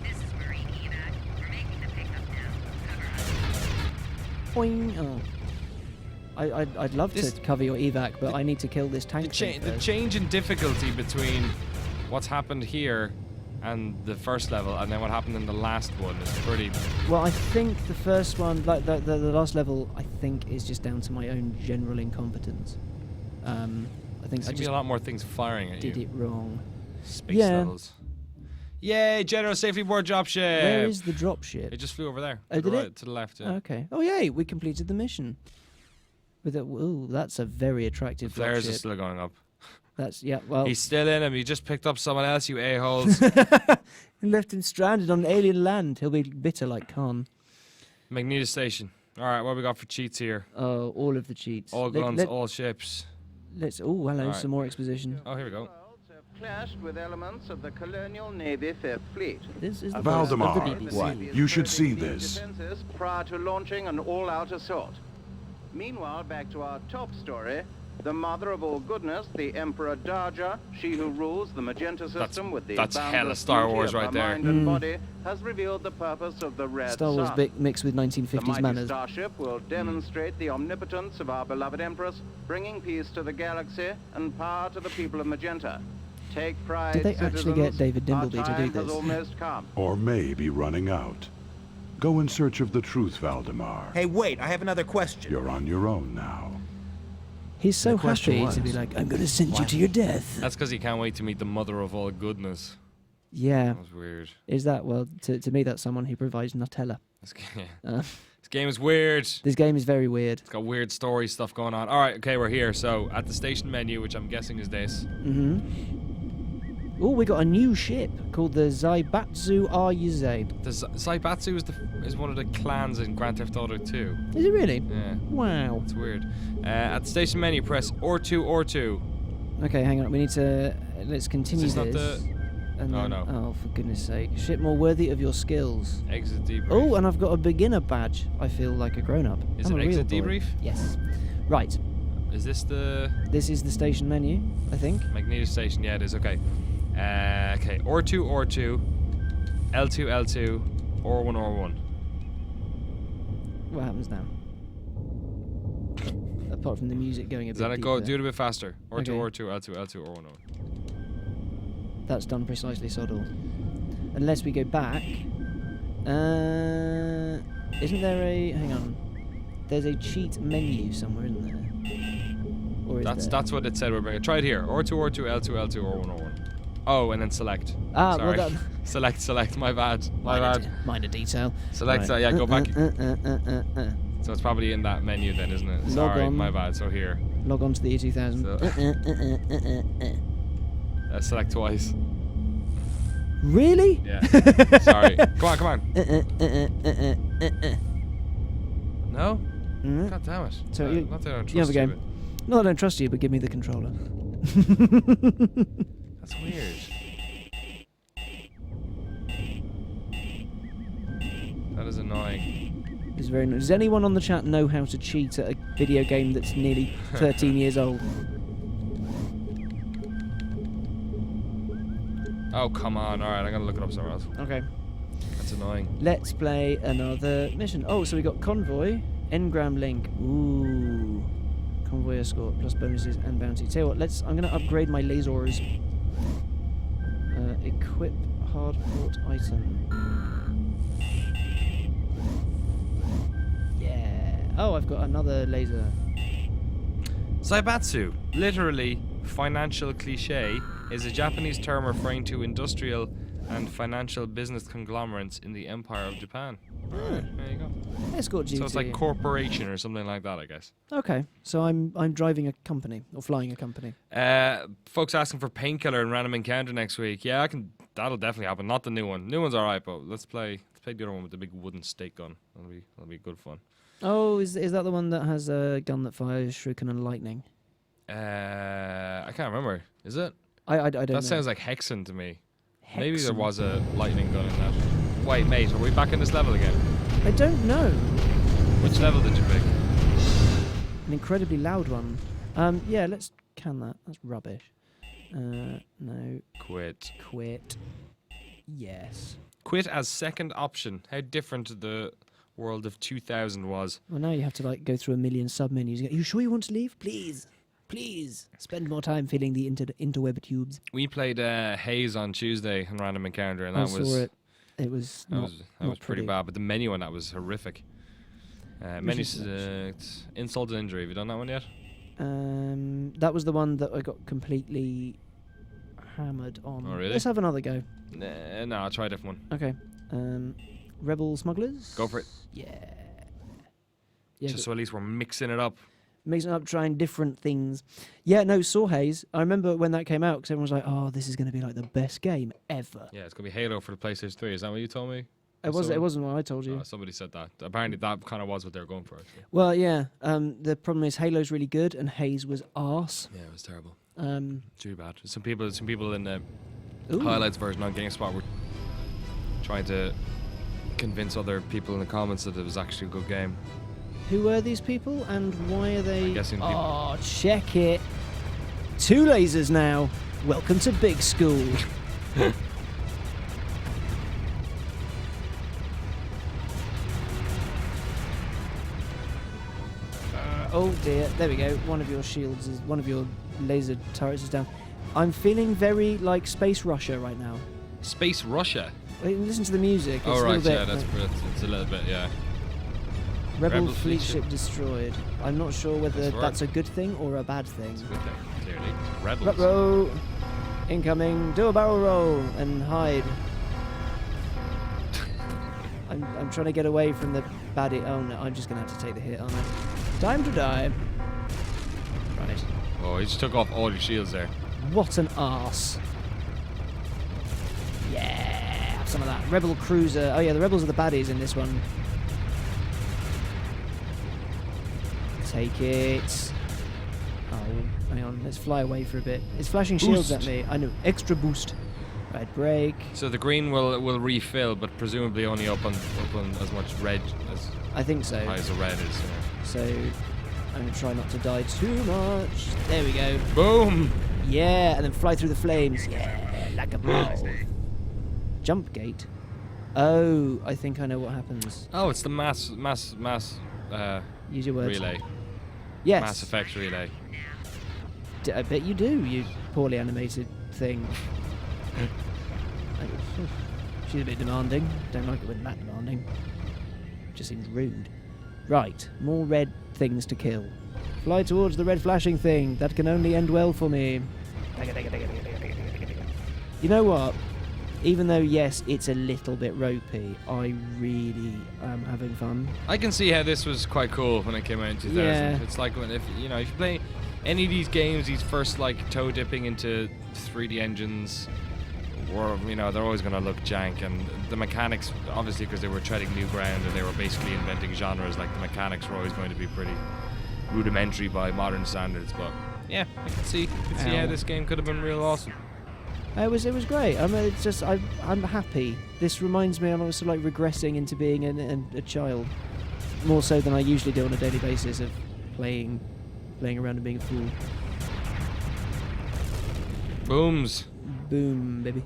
This is Marine Evac. We're making the pickup now. Cover us. Boing. Oh. I'd love This- to cover your evac, but I need to kill this The, tank thing the first. change in difficulty between what's happened here and the first level and then what happened in the last one is pretty. Well, I think the first one, like the last level, I think is just down to my own general incompetence. I think There's I gonna be just a lot more things firing at did you. it wrong. Space Yeah. levels. Yay! General safety board dropship. Where is the dropship? It just flew over there. Oh, to the did right, it? to the left. Yeah. Okay. Oh yay! We completed the mission. With a ooh, that's a very The attractive flares are dropship. still going up. That's yeah. Well, He's still in him. You just picked up someone else, you a-holes. left him stranded on an alien land. He'll be bitter like Khan. Magneto Station. All right, what we got for cheats here? Oh, all of the cheats. All guns, all ships. Let's. Oh, hello. Alright. Some more exposition. Oh, here we go. clashed with elements of the Colonial Navy Fifth Fleet. This is the Valdemar, voice of the BBC. you should see this. Defenses prior to launching an all-out assault. Meanwhile, back to our top story. The mother of all goodness, the Emperor Darja, she who rules the Magenta system with the that's hella boundless Star beauty Wars of right her there. mind and body, has revealed the purpose of the Red Star Wars Sun. mixed with The 1950s mighty manners. starship will demonstrate the omnipotence of our beloved Empress, bringing peace to the galaxy and power to the people of Magenta. Take pride, Did they actually get citizens. David Our Dimbleby to do time this? has almost come. Or may be running out. Go in search of the truth, Valdemar. Hey, wait, I have another question. You're on your own now. He's so The question happy to be was, like, I'm going to send you to your death. That's because he can't wait to meet the mother of all goodness. Yeah. That was weird. Is that, well, to me, that's someone who provides Nutella. This Uh, game is weird. this game is very weird. It's got weird story stuff going on. All right, okay, we're here. So at the station menu, which I'm guessing is this. Oh, we got a new ship called the Zaibatsu Ryuze. The Zaibatsu is one of the clans in Grand Theft Auto 2. Is it really? Yeah, Wow. it's weird. At the station menu, press R2. Okay, hang on. We need to let's continue Is this this. not the and Oh, then, no. Oh, for goodness sake! Ship more worthy of your skills. exit debrief? Oh, and I've got a beginner badge. I feel like a grown-up. Is I'm it a real exit boy. debrief? Yes. Right. Is this the This is the station menu, I think. Magneto station? Yeah, it is. Okay. Okay. R2, L2, R1. What happens now? Apart from the music going a Does bit that go? deeper. Do it a bit faster. R2, Okay. L2, R1. That's done precisely, sod all. Unless we go back. Isn't there a... Hang on. There's a cheat menu somewhere, isn't there? Or is there? That's what it said. We're bringing. Try it here. R2, L2, R1. Oh, and then select. Ah, Sorry. well that... select. My bad. My bad. Minor detail. Select. Right. Yeah, go back. Uh. So it's probably in that menu then, isn't it? Log Sorry, on. my bad. So here. Log on to the year 2000. So- Select twice. Really? Yeah. Sorry. Come on. No? Mm. God damn it. So you- not that I don't you have trust a you, game. No, I don't trust you, but give me the controller. but that's weird. That is annoying. It's very. Does anyone on the chat know how to cheat at a video game that's nearly 13 years old? Oh, come on. Alright, I'm gonna look it up somewhere else. Okay. That's annoying. Let's play another mission. Oh, so we got Convoy, Engram Link. Ooh. Convoy Escort, plus bonuses and bounty. Tell you what, I'm going to upgrade my lasers. Equip hardport item. Yeah. Oh, I've got another laser. Zaibatsu, literally financial cliche, is a Japanese term referring to industrial and financial business conglomerates in the Empire of Japan. Alright, there you go. Escort duty. So it's like corporation or something like that, I guess. Okay, so I'm driving a company or flying a company. Folks asking for Painkiller and Random Encounter next week. Yeah, I can. That'll definitely happen. Not the new one. New one's alright, but let's play the other one with the big wooden stake gun. That'll be good fun. Oh, is that the one that has a gun that fires shuriken and lightning? I can't remember. Is it? I don't know. That sounds like Hexen to me. Maybe there Hexen. was a lightning gun in that. Wait, mate, are we back in this level again? I don't know. Which level did you pick? An incredibly loud one. Yeah, let's can that. That's rubbish. No. Quit. Quit. Yes. Quit as second option. How different the world of 2000 was. Well, now you have to like go through a million sub-menus. Are you sure you want to leave? Please. Please. Spend more time filling the interweb tubes. We played Haze on Tuesday in Random Encounter, and I that saw was it. It was that not, was not pretty pretty. bad. But the menu on that was horrific. Menu is insult and injury. Have you done that one yet? That was the one that I got completely hammered on. Oh, really? Let's have another go. No, I'll try a different one. Okay. Rebel Smugglers? Go for it. Yeah. Yeah, Just so at least we're mixing it up. mixing up, trying different things. Yeah, no, Saw Haze. I remember when that came out because everyone was like, "Oh, this is going to be like the best game ever." Yeah, it's gonna be Halo for the PlayStation 3. Is that what you told me? It wasn't what I told you. Somebody said that. Apparently, that kind of was what they were going for. Actually. Well, yeah. The problem is Halo's really good and Haze was arse. Yeah, it was terrible. Too bad. Some people in the Ooh. highlights version on GameSpot were trying to convince other people in the comments that it was actually a good game. Who were these people and why are they? I'm guessing people- Oh, check it. 2 lasers now. Welcome to Big School. Oh dear, there we go. One of your shields is, one of your laser turrets is down. I'm feeling very like Space Russia right now. Space Russia. Listen to the music. It's Oh a right, little yeah, bit, it's a little bit, yeah. Rebel Rebel fleet fleet ship destroyed. I'm not sure whether That's right. that's a good thing or a bad thing. It's a good thing, clearly. Rebels. Ruh-roh. Incoming. Do a barrel roll and hide. I'm trying to get away from the baddie. Oh no, I'm just gonna have to take the hit, aren't I? Time to die. Right. Oh, he just took off all your shields there. What an arse. Yeah, have some of that. Rebel cruiser. Oh yeah, the rebels are the baddies in this one. Take it. Oh, hang on. Let's fly away for a bit. It's flashing shields at Boost. me. I know. Extra boost. Right, break. So the green will refill, but presumably only up on as much red as I think so. high as the red is. Yeah. So I'm going to try not to die too much. There we go. Boom! Yeah, and then fly through the flames. Yeah, like a ball. Jump gate. Oh, I think I know what happens. Oh, it's the mass Use your words. relay. Yes. Mass effect relay. I bet you do, you poorly animated thing. She's a bit demanding. Don't like it when that demanding. Just seems rude. Right, more red things to kill. Fly towards the red flashing thing. That can only end well for me. You know what? Even though, yes, it's a little bit ropey, I really am having fun. I can see how this was quite cool when it came out in 2000. Yeah. It's like when if you play any of these games, these first like toe dipping into 3D engines, or they're always going to look jank, and the mechanics, obviously because they were treading new ground and they were basically inventing genres, like the mechanics were always going to be pretty rudimentary by modern standards. But yeah, I can see how Ow. this game could have been real awesome. It was great. I mean, it's just I'm happy. This reminds me, I'm also like regressing into being a child, more so than I usually do on a daily basis of playing around and being a fool. Booms. Boom, baby.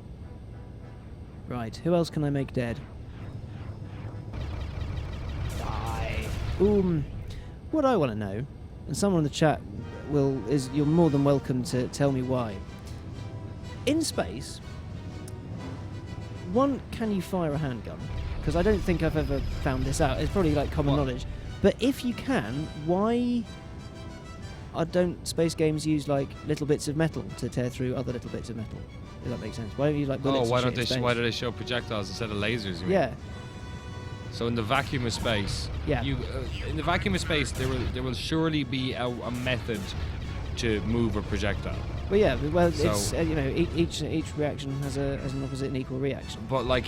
Right, who else can I make dead? Die. What I want to know, and someone in the chat you're more than welcome to tell me why. In space, can you fire a handgun? Because I don't think I've ever found this out. It's probably like common What? knowledge. But if you can, why don't space games use like little bits of metal to tear through other little bits of metal? Does that make sense? Why don't you use like bullets? Oh, and shit in space? why do they show projectiles instead of lasers? You mean? Yeah, So in the vacuum of space, Yeah. In the vacuum of space, there will surely be a method to move a projectile. well, yeah. Well, So- it's each reaction has an opposite and equal reaction. But like,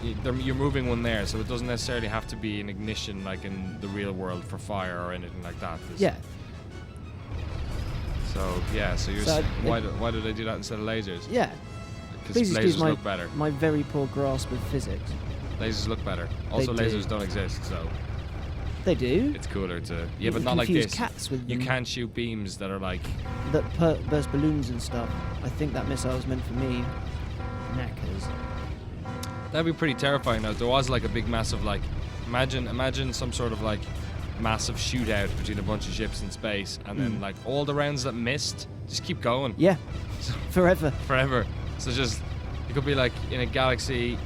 you're moving one there, so it doesn't necessarily have to be an ignition like in the real world for fire or anything like that. Yeah. So yeah, so you're So why do they do that instead of lasers? Yeah. Because Please excuse lasers look better. my very poor grasp of physics. Lasers look better. Also, do. lasers don't exist, so They do. it's cooler to. Yeah, You but can not like confuse this. cats with You them. can't shoot beams that are like. That burst balloons and stuff. I think that missile was meant for me. Knackers. That'd be pretty terrifying. Now, if there was like a big, massive like, imagine some sort of like massive shootout between a bunch of ships in space, and then like all the rounds that missed just keep going Yeah. Forever. forever. So just it could be like in a galaxy,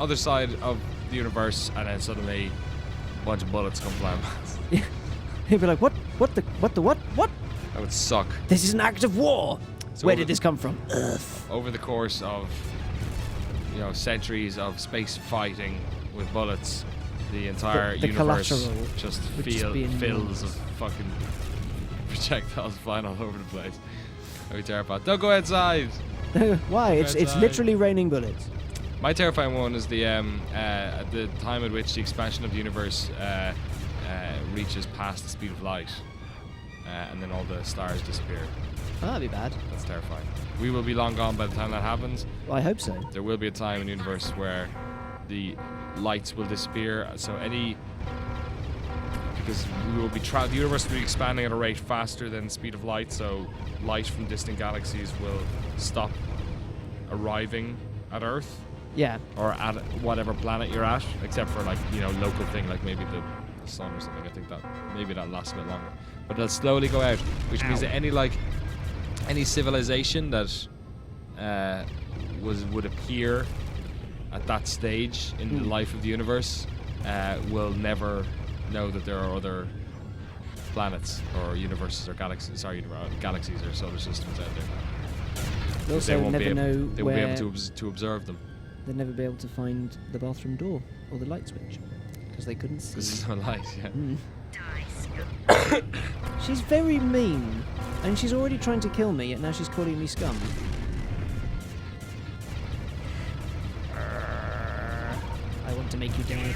other side of the universe, and then suddenly a bunch of bullets come flying past. He'd be like, what? What? That would suck. This is an act of war. So Where over- did this come from? Earth. Over the course of centuries of space fighting with bullets, the entire The universe collateral just would just be fills enormous. of fucking projectiles flying all over the place. I'd be terrified. Don't go outside. Why? It's outside. literally raining bullets. My terrifying one is the time at which the expansion of the universe reaches past the speed of light. and then all the stars disappear. Oh, that'd be bad. That's terrifying. We will be long gone by the time that happens. Well, I hope so. There will be a time in the universe where the lights will disappear. So because we will be the universe will be expanding at a rate faster than the speed of light. So light from distant galaxies will stop arriving at Earth Yeah. or at whatever planet you're at, except for like local thing like maybe the sun or something. I think that maybe that lasts a bit longer, but it'll slowly go out, which means that any civilization that would appear at that stage in the life of the universe will never know that there are other planets or universes or galaxies or solar systems out there. They'll also never know They won't be able to observe them. They'll never be able to find the bathroom door or the light switch because they couldn't see. This is no light, yeah. Die, scum. She's very mean, and she's already trying to kill me, and now she's calling me scum. I want to make you die.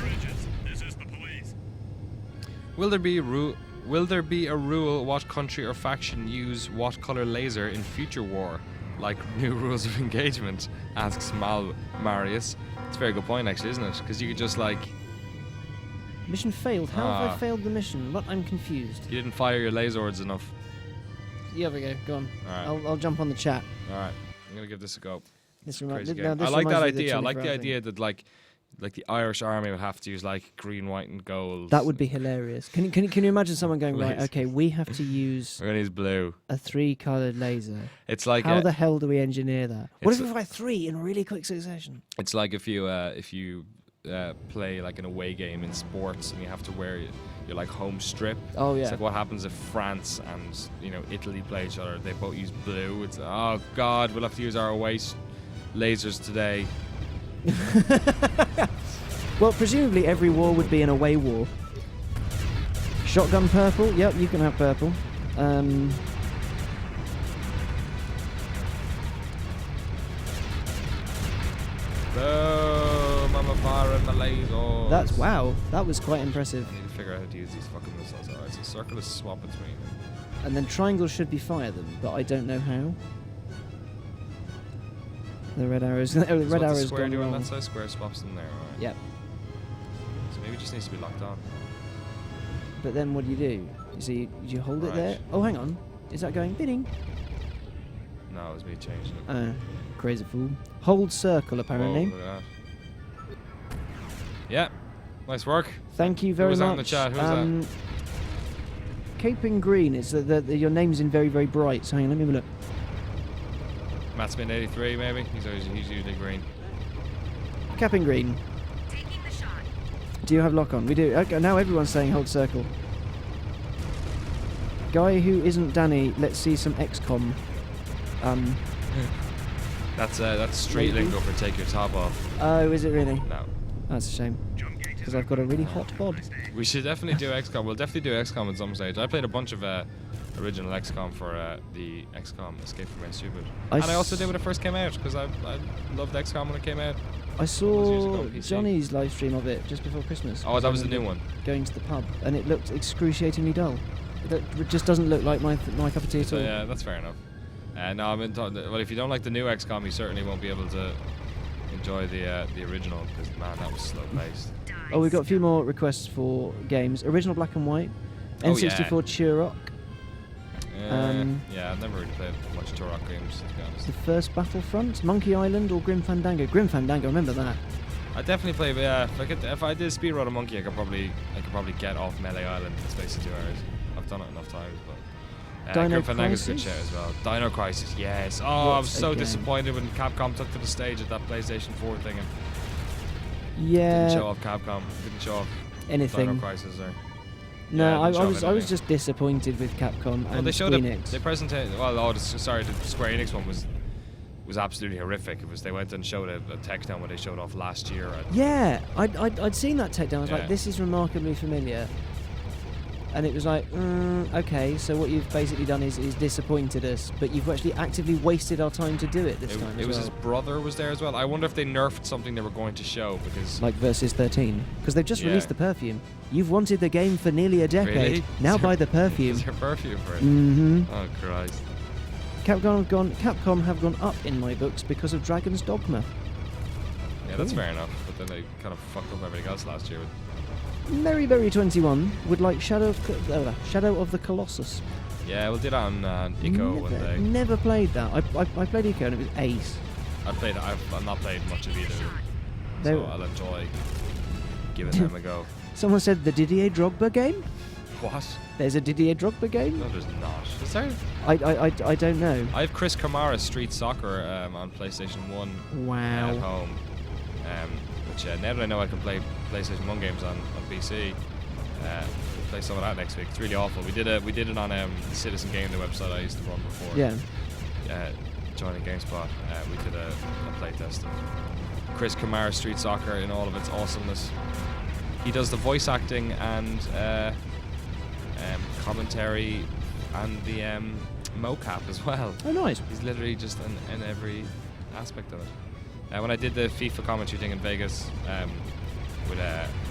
This is the police. Will there be a rule what country or faction use what color laser in future war, like new rules of engagement? Asks Marius. It's a very good point, actually, isn't it? Because you could just Mission failed. How have I Ah. failed the mission? What? I'm confused. you didn't fire your lasers enough. Yeah, we go. Go on. Alright. I'll jump on the chat. All right, I'm gonna give this a go. This Crazy now game. this I like that reminds me of idea. I 24 like the hour idea thing. that like the Irish army would have to use like green, white, and gold. That would be hilarious. Can you imagine someone going, right, Laser. okay, we have to use We're gonna use blue. a 3-coloured laser. It's like How the hell do we engineer that? What It's if we fly 3 in really quick succession? it's like if you play like an away game in sports and you have to wear your like home strip. Oh It's yeah. like what happens if France and Italy play each other. They both use blue. It's oh god, we'll have to use our away lasers today. Well, presumably every war would be an away war. Shotgun purple? Yep, you can have purple. Boom! I'm firing my lasers. That's wow. That was quite impressive. I need to figure out how to use these fucking missiles. Alright, it's a circular swap between. And then triangles should be fire them, but I don't know how. The red arrows. The So red what's the arrows square gone doing? wrong. That's how square swaps them there. Right. Yep. So maybe it just needs to be locked on. But then what do? You hold it there. Right. Oh, hang on. Is that going bidding? No, it was me changing it. Crazy fool. Hold circle apparently. Whoa, look at that. Yeah, nice work. Thank you very was much. that in the chat? Who was that? Caping Green. It's your name's in very, very bright. So hang on, let me have a look. Matt Smith 83 maybe. He's usually green. Caping Green. Taking the shot. Do you have lock on? We do. Okay, now everyone's saying hold circle. Guy who isn't Danny, let's see some XCOM. That's street Maybe. lingo for take your top off. Oh, is it really? No. That's a shame. Because I've got a really hot bod. We should definitely do XCOM. We'll definitely do XCOM at some stage. I played a bunch of original XCOM for the XCOM Escape from Red Stupid. And I also did when it first came out because I loved XCOM when it came out. I Those years ago saw on PC. Johnny's live stream of it just before Christmas. Oh, that was the new one. Going to the pub, and it looked excruciatingly dull. It just doesn't look like my cup of tea at So all. yeah, that's fair enough. No, I mean, well, if you don't like the new XCOM, you certainly won't be able to enjoy the original because man, that was slow paced. Die, Oh, we've got a few scum. more requests for games. Original Black and White, Oh, yeah. N64 Turok, Yeah, I've never really played much Turok games to be honest. The First Battlefront, Monkey Island, or Grim Fandango. Grim Fandango, remember that? I definitely play. Yeah, if I did speedrun a Monkey, I could probably get off Melee Island in space of 2 hours. I've done it enough times, but. Dino Grim Fandango's a good Crisis? shout as well. Dino Crisis, yes. Oh, I was What a so game. disappointed when Capcom took to the stage at that PlayStation 4 thing and Yeah. didn't show off Capcom. Didn't show off Dino Anything. Crisis or. No, Yeah, I didn't show was anything. just disappointed with Capcom Well, and they showed it. Squeenix. They presented. Well, the Square Enix one was absolutely horrific. It was they went and showed a tech demo they showed off last year. Yeah, I'd seen that tech down. I was Yeah. like, this is remarkably familiar. and it was like, okay, so what you've basically done is disappointed us, but you've actually actively wasted our time to do it this time It as was well. his brother was there as well. I wonder if they nerfed something they were going to show because Like Versus 13, because they've just Yeah. released the perfume. You've wanted the game for nearly a decade. Really? Now Is buy the there- perfume. Is there perfume for it? Mm-hmm. Oh Christ! Capcom have gone up in my books because of Dragon's Dogma. Yeah, that's Cool. fair enough. But then they kind of fucked up everything else last year. Merry Berry 21 would like Shadow of the Colossus. Yeah, we'll do that on Ico one day. Never played that. I played Ico and it was ace. I've not played much of either, They- so I'll enjoy giving them a go. Someone said the Didier Drogba game. What? There's a Didier Drogba game. No, there's not. Is there? I don't know. I have Chris Kamara's Street Soccer on PlayStation 1 at Wow. home. Which now that I know I can play PlayStation 1 games on PC, we'll play some of that next week. It's really awful. We did it on the Citizen Game, the website I used to run before. Yeah. Joining GameSpot, we did a playtest of Chris Kamara's Street Soccer in all of its awesomeness. He does the voice acting and commentary and the mocap as well. Oh, nice. He's literally just in every aspect of it. When I did the FIFA commentary thing in Vegas with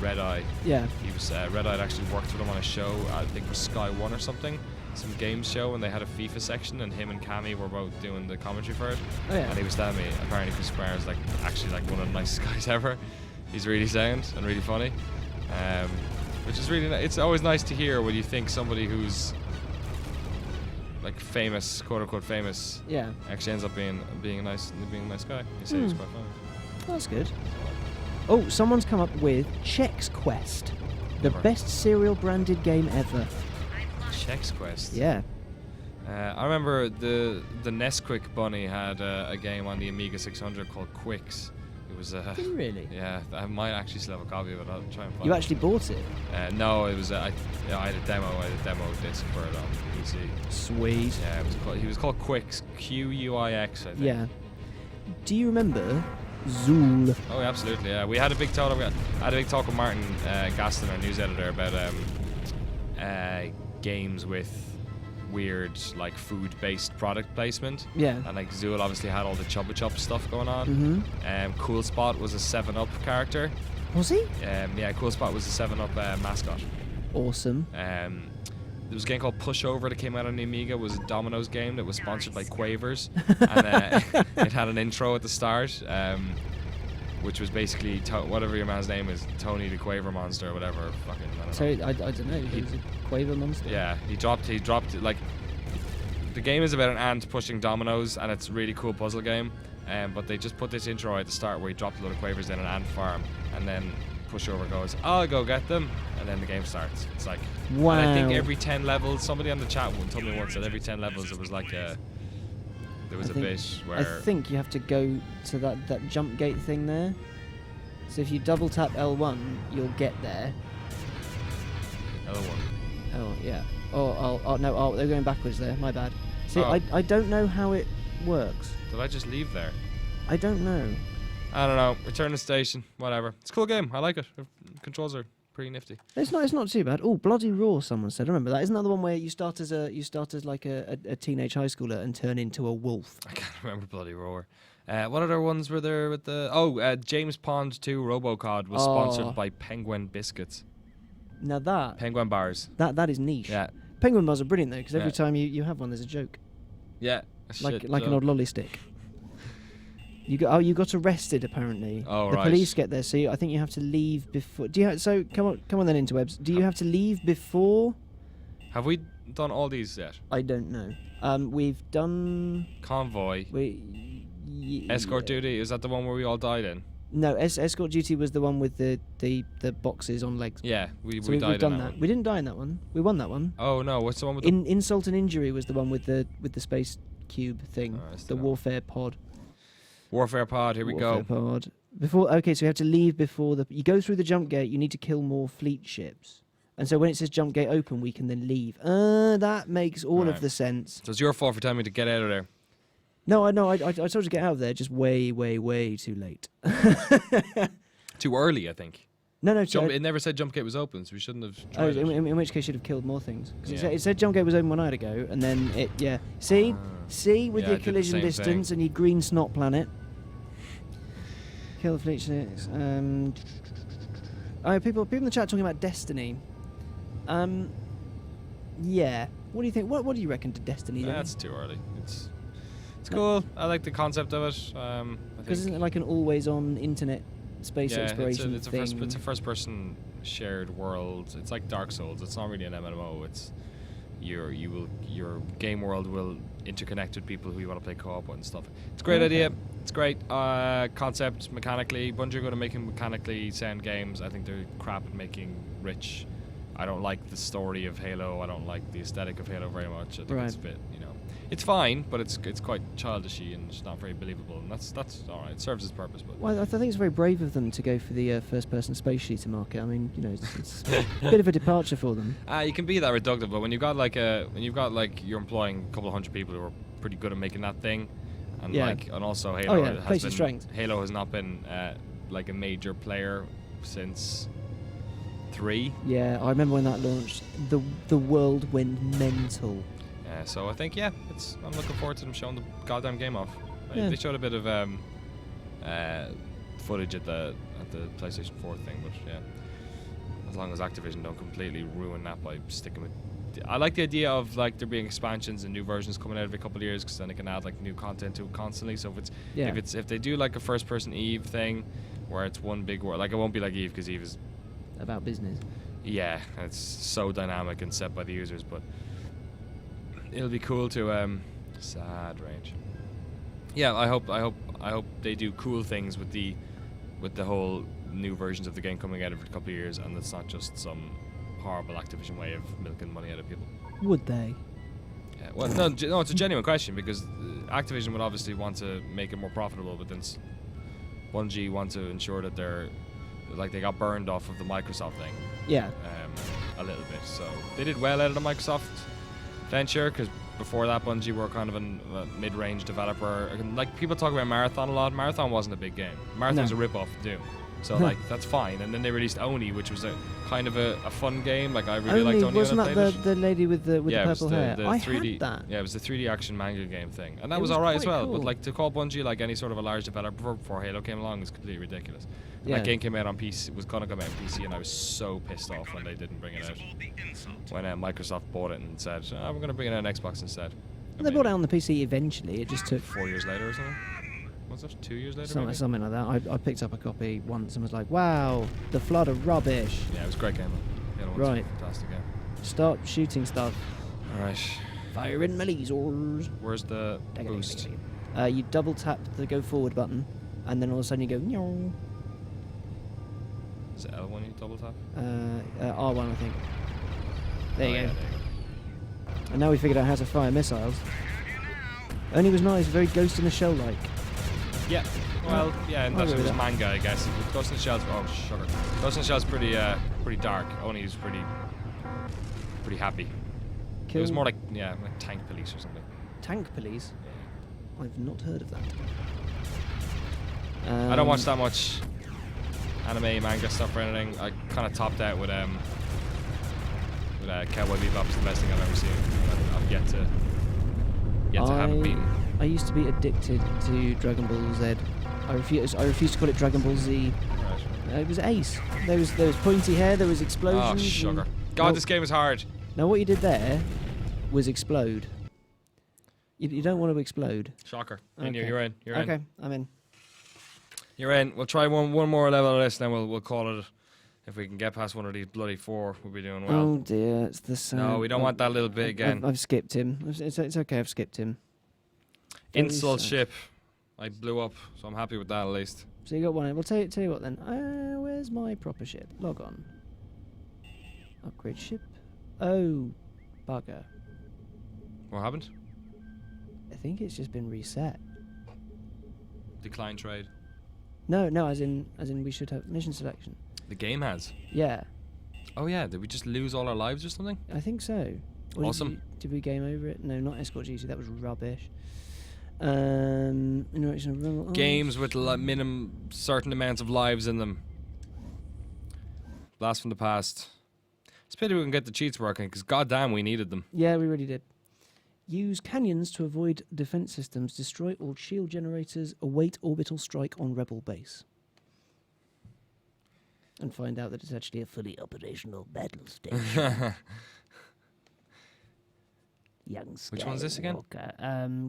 Red Eye, Yeah. he was Red Eye had actually worked with him on a show, I think it was Sky One or something, some games show, and they had a FIFA section, and him and Cammy were both doing the commentary for it. Oh, yeah. And he was telling me apparently Chris Square is actually one of the nicest guys ever. He's really sound and really funny, which is really it's always nice to hear when you think somebody who's like famous, quote unquote famous, Yeah. actually ends up being a nice guy. He said he was quite funny. That's good. Oh, someone's come up with Chex Quest, the Right. best cereal branded game ever. Chex Quest. Yeah. I remember the Nesquik bunny had a game on the Amiga 600 called Quicks. It was Did you really? yeah, I might actually still have a copy of it. I'll try and find You it. actually bought it? No, it was I had a demo. I had a demo disc for it on PC. Sweet. Yeah, he was called Quicks, Quix, I think. Yeah. Do you remember Zool? Oh, yeah, absolutely. Yeah, we had a big talk. I had a big talk with Martin Gaston, our news editor, about games with weird like food-based product placement. Yeah. And like Zool obviously had all the Chupa Chup stuff going on. Mm-hmm. Cool Spot was a 7-Up character. Was he? Yeah, Cool Spot was a 7-Up mascot. Awesome. There was a game called Pushover that came out on the Amiga. It was a Domino's game that was sponsored by Quavers, and it had an intro at the start, which was basically whatever your man's name is, Tony the Quaver Monster or whatever. Fucking, I don't know. So I don't know. He was a Quaver monster. Yeah, he dropped it, like the game is about an ant pushing dominoes, and it's a really cool puzzle game. But they just put this intro at the start where he dropped a load of Quavers in an ant farm, and then Pushover goes, "I'll go get them," and then the game starts. It's like, Wow. And I think every 10 levels, somebody on the chat told me once that every 10 levels it was like there was I a think- bit I where think you have to go to that jump gate thing there. So if you double tap L1, you'll get there. another one. Oh yeah. Oh no. Oh, they're going backwards there. My bad. See, Oh. I don't know how it works. Did I just leave there? I don't know. I don't know. Return to station. Whatever. It's a cool game. I like it. Controls are pretty nifty. It's not too bad. Oh, Bloody Raw. Someone said. I remember that. Isn't that the one where you start as like a teenage high schooler and turn into a wolf? I can't remember bloody Roar. What other ones were there with the... James Pond 2 Robocod was Oh. sponsored by Penguin Biscuits. Now that Penguin bars. that is niche. Yeah. Penguin bars are brilliant though, because every Yeah. time you have one, there's a joke, Yeah. like Shit, an joke. old lolly stick. You got arrested apparently. Oh, the right. police get there, so I think you have to leave before. So come on then, interwebs. Do you have to leave before? Have we done all these yet? I don't know. We've done. Convoy. Escort duty. Is that the one where we all died in? No, escort duty was the one with the boxes on legs. Yeah, we So died we've in done that that. one. We didn't die in that one. We won that one. Oh no, what's the one with the... Insult and injury was the one with the space cube thing. Oh, that's the the- warfare pod. Warfare pod, here we go. Warfare pod. Okay, so you have to leave before you go through the jump gate. You need to kill more fleet ships, and so when it says jump gate open, we can then leave. That makes all Right. of the sense. So it's your fault for telling me to get out of there. No, I know. I told you to get out of there, just way too late. Too early, I think. No, no. It never said jump gate was open, so we shouldn't have Oh, tried it. in which case, you'd have killed more things. Because Yeah. it said jump gate was open when I had to go, and then it, yeah. See? See, with Yeah, your it did the collision same distance thing. and your green snot planet. Kill the fleet ships. People in the chat talking about Destiny. Yeah. What do you think? What do you reckon to Destiny? That's too early. It's cool. I like the concept of it. I Because isn't think it like an always-on internet space exploration it's a thing? first-person shared world. It's like Dark Souls. It's not really an MMO. It's your game world will interconnect with people who you want to play co-op with and stuff. It's a great idea. It's great concept mechanically. Bungie are going to make mechanically sound games. I think they're crap at making rich. I don't like the story of Halo. I don't like the aesthetic of Halo very much. I think it's a bit, it's fine, but it's quite childishy and it's not very believable. And that's all right. It serves its purpose. But Well, I think it's very brave of them to go for the first-person space shooter market. I mean, it's a bit of a departure for them. you can be that reductive, but when you've got you're employing a couple of hundred people who are pretty good at making that thing, and Yeah. and also Halo yeah, place of strength. Halo has not been like a major player since 3. Yeah, I remember when that launched. The world went mental. So I think I'm looking forward to them showing the goddamn game off. Yeah. They showed a bit of footage at the PlayStation 4 thing, but yeah, as long as Activision don't completely ruin that by sticking with. I like the idea of like there being expansions and new versions coming out every couple of years, because then they can add like new content to it constantly. So if they do like a first-person Eve thing, where it's one big world, like it won't be like Eve, because Eve is About business. it's so dynamic and set by the users, but it'll be cool to sad range. Yeah, I hope they do cool things with the whole new versions of the game coming out every couple of years, and it's not just some horrible Activision way of milking money out of people. Would they? Yeah, well, no, it's a genuine question, because Activision would obviously want to make it more profitable, but then Bungie want to ensure that they got burned off of the Microsoft thing. Yeah. A little bit. So they did well out of the Microsoft venture, because before that Bungie were kind of a mid-range developer. Like, people talk about Marathon a lot. Marathon wasn't a big game. Marathon was a rip-off of Doom. So like that's fine. And then they released Oni, which was a kind of a fun game. Like, I really liked Oni. Wasn't when I that played the lady with the purple hair? The I 3D, had that. Yeah, it was the 3D action manga game thing, and that It was was alright as quite well. cool. But like, to call Bungie like any sort of a large developer before Halo came along is completely ridiculous. And Yeah. that game came out on PC, was gonna come out on PC, and I was so pissed off when they didn't bring it out. When Microsoft bought it and said, we're gonna bring it out on Xbox instead. They brought it on the PC eventually. It just took 4 years later or something. Was it 2 years later? something like that. I picked up a copy once and was like, wow, the flood of rubbish. Yeah, it was a great game. Halo 1's Right. a fantastic game. Start shooting stuff. All right. Firing my lasers. Where's the boost? You double tap the go forward button, and then all of a sudden you go. Nyong. Is it L1 you double tap? R1, I think. There you Oh, go. yeah, there you go. And now we figured out how to fire missiles. Only was nice, very Ghost in the Shell like. Yeah. Well, yeah, and I'll that's go with was that. manga, I guess. Ghost in the Shell's sugar. Ghost in the Shell's pretty dark. Oni is pretty happy. It was more like Tank Police or something. Tank Police. I've not heard of that. I don't watch that much anime, manga stuff or anything. I kind of topped out with Cowboy Bebop is the best thing I've ever seen. I've yet to have it beaten. I used to be addicted to Dragon Ball Z. I refuse to call it Dragon Ball Z. Right. It was Ace. There was pointy hair. There was explosions. Oh, sugar. and- God, Well, this game is hard. Now what you did there was explode. You don't want to explode. Shocker. Okay. You're in. You're in. Okay, I'm in. You're in. We'll try one more level of this, then we'll call it. If we can get past one of these bloody 4, we'll be doing well. Oh dear, it's the same. No, we don't want that little bit again. I've skipped him. It's okay. I've skipped him. Very Insult sad. ship. I blew up, so I'm happy with that at least. So you got one. We'll tell you what then. Where's my proper ship? Log on. Upgrade ship. Oh, bugger. What happened? I think it's just been reset. Decline trade. No, as in we should have mission selection. The game has. Yeah, Oh yeah, did we just lose all our lives or something? I think so. Or Awesome. Did we game over it? No, not Escort GC. That was rubbish. Interaction of Games with minimum certain amounts of lives in them. Blast from the past. It's a pity we can get the cheats working, because goddamn, we needed them. Yeah, we really did. Use canyons to avoid defense systems. Destroy all shield generators. Await orbital strike on rebel base. And find out that it's actually a fully operational battle station. Young Skywalker. Which one's this again?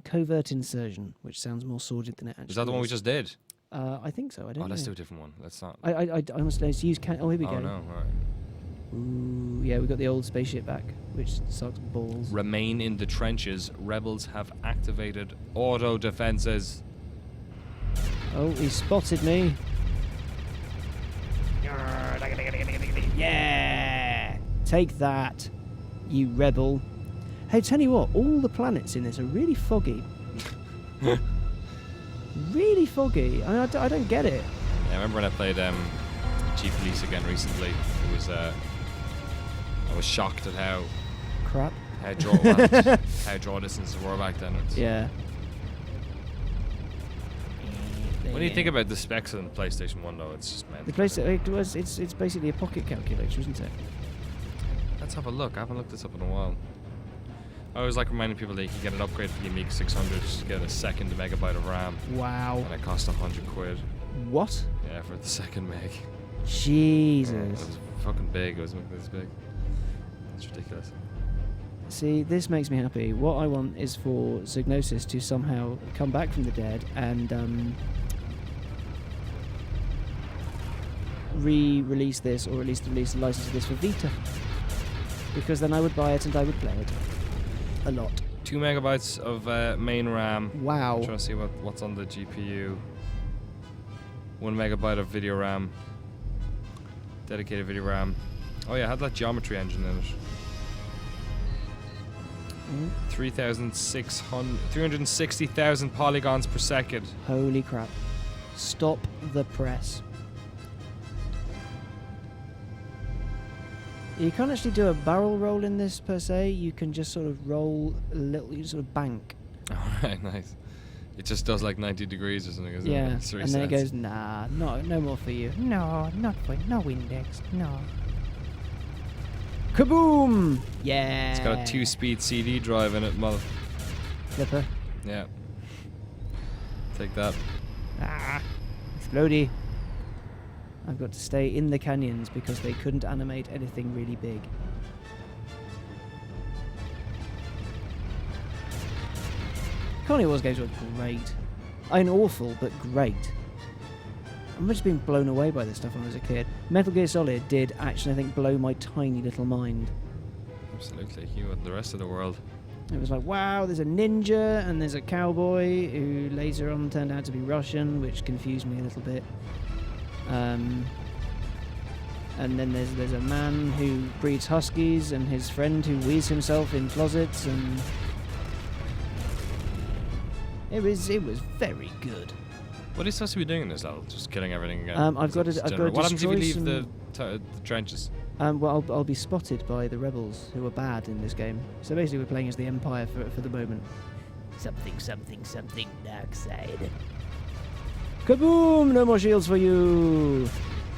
Covert insurgent, which sounds more sordid than it actually is. Is that the one we just did? I think so. I don't know. Let's do a different one. Let's not. I honestly, let's use oh, here we go. Oh, no. All right. Ooh, yeah, we got the old spaceship back, which sucks balls. Remain in the trenches. Rebels have activated auto defenses. Oh, he spotted me. Yeah! Take that, you rebel. Hey, tell you what, all the planets in this are really foggy. Really foggy. I don't get it. Yeah, I remember when I played Chief Police again recently. It was I was shocked at how Crap. how draw distances were back then. Yeah. What do you think about the specs on the PlayStation 1 though? It's just mental. The place it's basically a pocket calculator, isn't it? Let's have a look. I haven't looked this up in a while. I always like reminding people that you can get an upgrade for the Amiga 600 just to get a second megabyte of RAM. Wow. And it cost £100. What? Yeah, for the second meg. Jesus. It was fucking big. It was making this big. It's ridiculous. See, this makes me happy. What I want is for Psygnosis to somehow come back from the dead and re-release this, or at least release the license of this for Vita. Because then I would buy it and I would play it. A lot. 2 megabytes of main RAM. Wow. I'm trying to see what's on the GPU. 1 megabyte of video RAM. Dedicated video RAM. Oh yeah, it had that geometry engine in it. 360,000 polygons per second. Holy crap. Stop the press. You can't actually do a barrel roll in this per se. You can just sort of roll a little, you sort of bank. Alright, nice. It just does like 90 degrees or something, isn't it? Yeah, It's 3 and then it cents. goes, nah, no more for you. No, not for no index, no. Kaboom! Yeah. It's got a 2-speed CD drive in it, mother. Flipper. Yeah. Take that. Ah, explodey. I've got to stay in the canyons because they couldn't animate anything really big. Connie Wars games were great. I mean, awful, but great. I've just been blown away by this stuff when I was a kid. Metal Gear Solid did actually, I think, blow my tiny little mind. Absolutely. You and the rest of the world. It was like, wow, there's a ninja and there's a cowboy who later on turned out to be Russian, which confused me a little bit. And then there's a man who breeds huskies and his friend who wees himself in closets, and it was very good. What are you supposed to be doing in this level? Just killing everything again? I've got to What happens if you destroy leave some- the trenches? Well, I'll be spotted by the rebels who are bad in this game. So basically, we're playing as the Empire for the moment. Something, dark side. Kaboom! No more shields for you.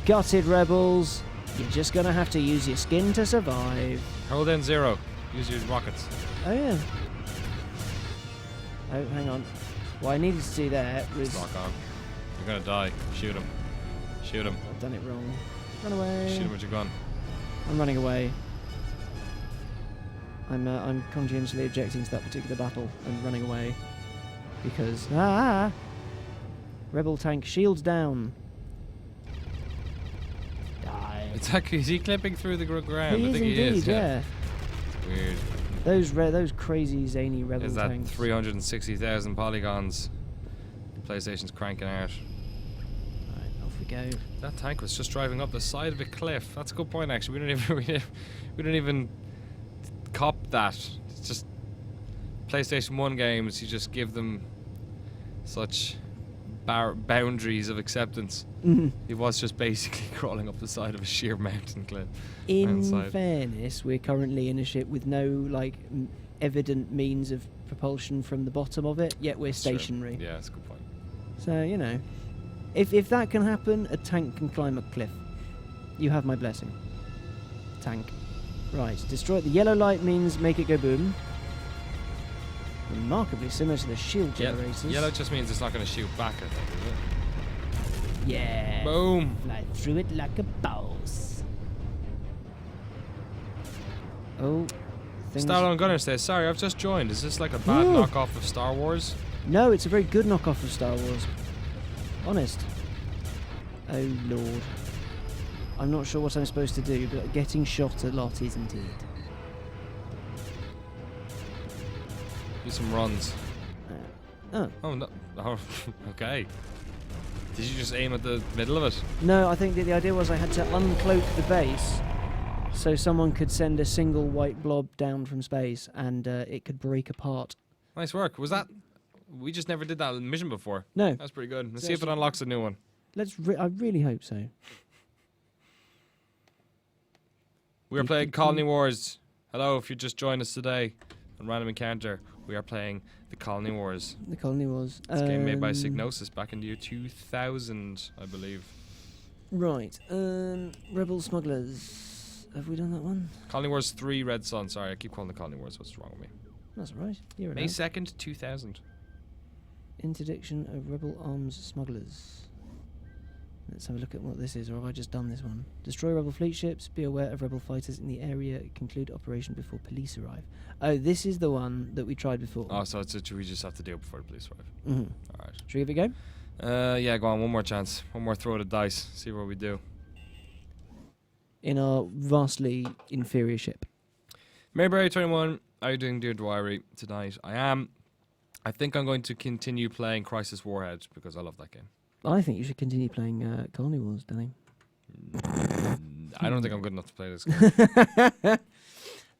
Got it, rebels. You're just gonna have to use your skin to survive. Hold in 0. Use your rockets. Oh yeah. Oh, hang on. What I needed to do there was... Lock on. You're gonna die. Shoot him. Shoot him. I've done it wrong. Run away. Shoot him with your gun. I'm running away. I'm conscientiously objecting to that particular battle and running away because rebel tank shields down. Die. It's actually, is he clipping through the ground? He I is think indeed, he is. yeah. Weird. Those crazy zany rebel Is that tanks. 360,000 polygons? PlayStation's cranking out. Right, off we go. That tank was just driving up the side of a cliff. That's a good point, actually. We don't even cop that. It's just PlayStation 1 games. You just give them such boundaries of acceptance. He was just basically crawling up the side of a sheer mountain cliff. In mountainside. fairness, we're currently in a ship with no evident means of propulsion from the bottom of it, yet we're That's true. stationary. Yeah, that's a good point. So, you know, if that can happen, a tank can climb a cliff. You have my blessing. Tank. Right. Destroy it. The yellow light means make it go boom. Remarkably similar to the shield generators. Yellow just means it's not going to shoot back, I think, is it? Yeah. Boom. Fly through it like a boss. Oh. Starlone Gunner says, sorry, I've just joined. Is this like a bad Ooh. knockoff of Star Wars? No, it's a very good knockoff of Star Wars. Honest. Oh, Lord. I'm not sure what I'm supposed to do, but getting shot a lot is indeed. Do some runs. Oh. Oh, no. Oh, okay. Did you just aim at the middle of it? No, I think that the idea was I had to uncloak the base so someone could send a single white blob down from space and it could break apart. Nice work. Was that... We just never did that mission before. No. That's pretty good. Let's It's see if it actually- unlocks a new one. I really hope so. We are playing Colony Wars. Hello, if you just joined us today on Random Encounter, we are playing the Colony Wars. The Colony Wars. It's a game made by Psygnosis back in the year 2000, I believe. Right. Rebel Smugglers. Have we done that one? Colony Wars 3 Red Sun. Sorry, I keep calling it Colony Wars. What's wrong with me? That's all right. You're May 2nd, 2000. Interdiction of Rebel Arms Smugglers. Let's have a look at what this is, or have I just done this one? Destroy Rebel fleet ships, be aware of Rebel fighters in the area, conclude operation before police arrive. Oh, this is the one that we tried before. Oh, so it's we just have to do it before the police arrive. Mm-hmm. Alright. Should we give it a go? Yeah, go on. One more chance. One more throw of the dice. See what we do. In our vastly inferior ship. Mayberry 21. How are you doing, dear Dwyery, tonight? I am. I think I'm going to continue playing Crisis Warhead because I love that game. I think you should continue playing Colony Wars, Danny. I don't think I'm good enough to play this game.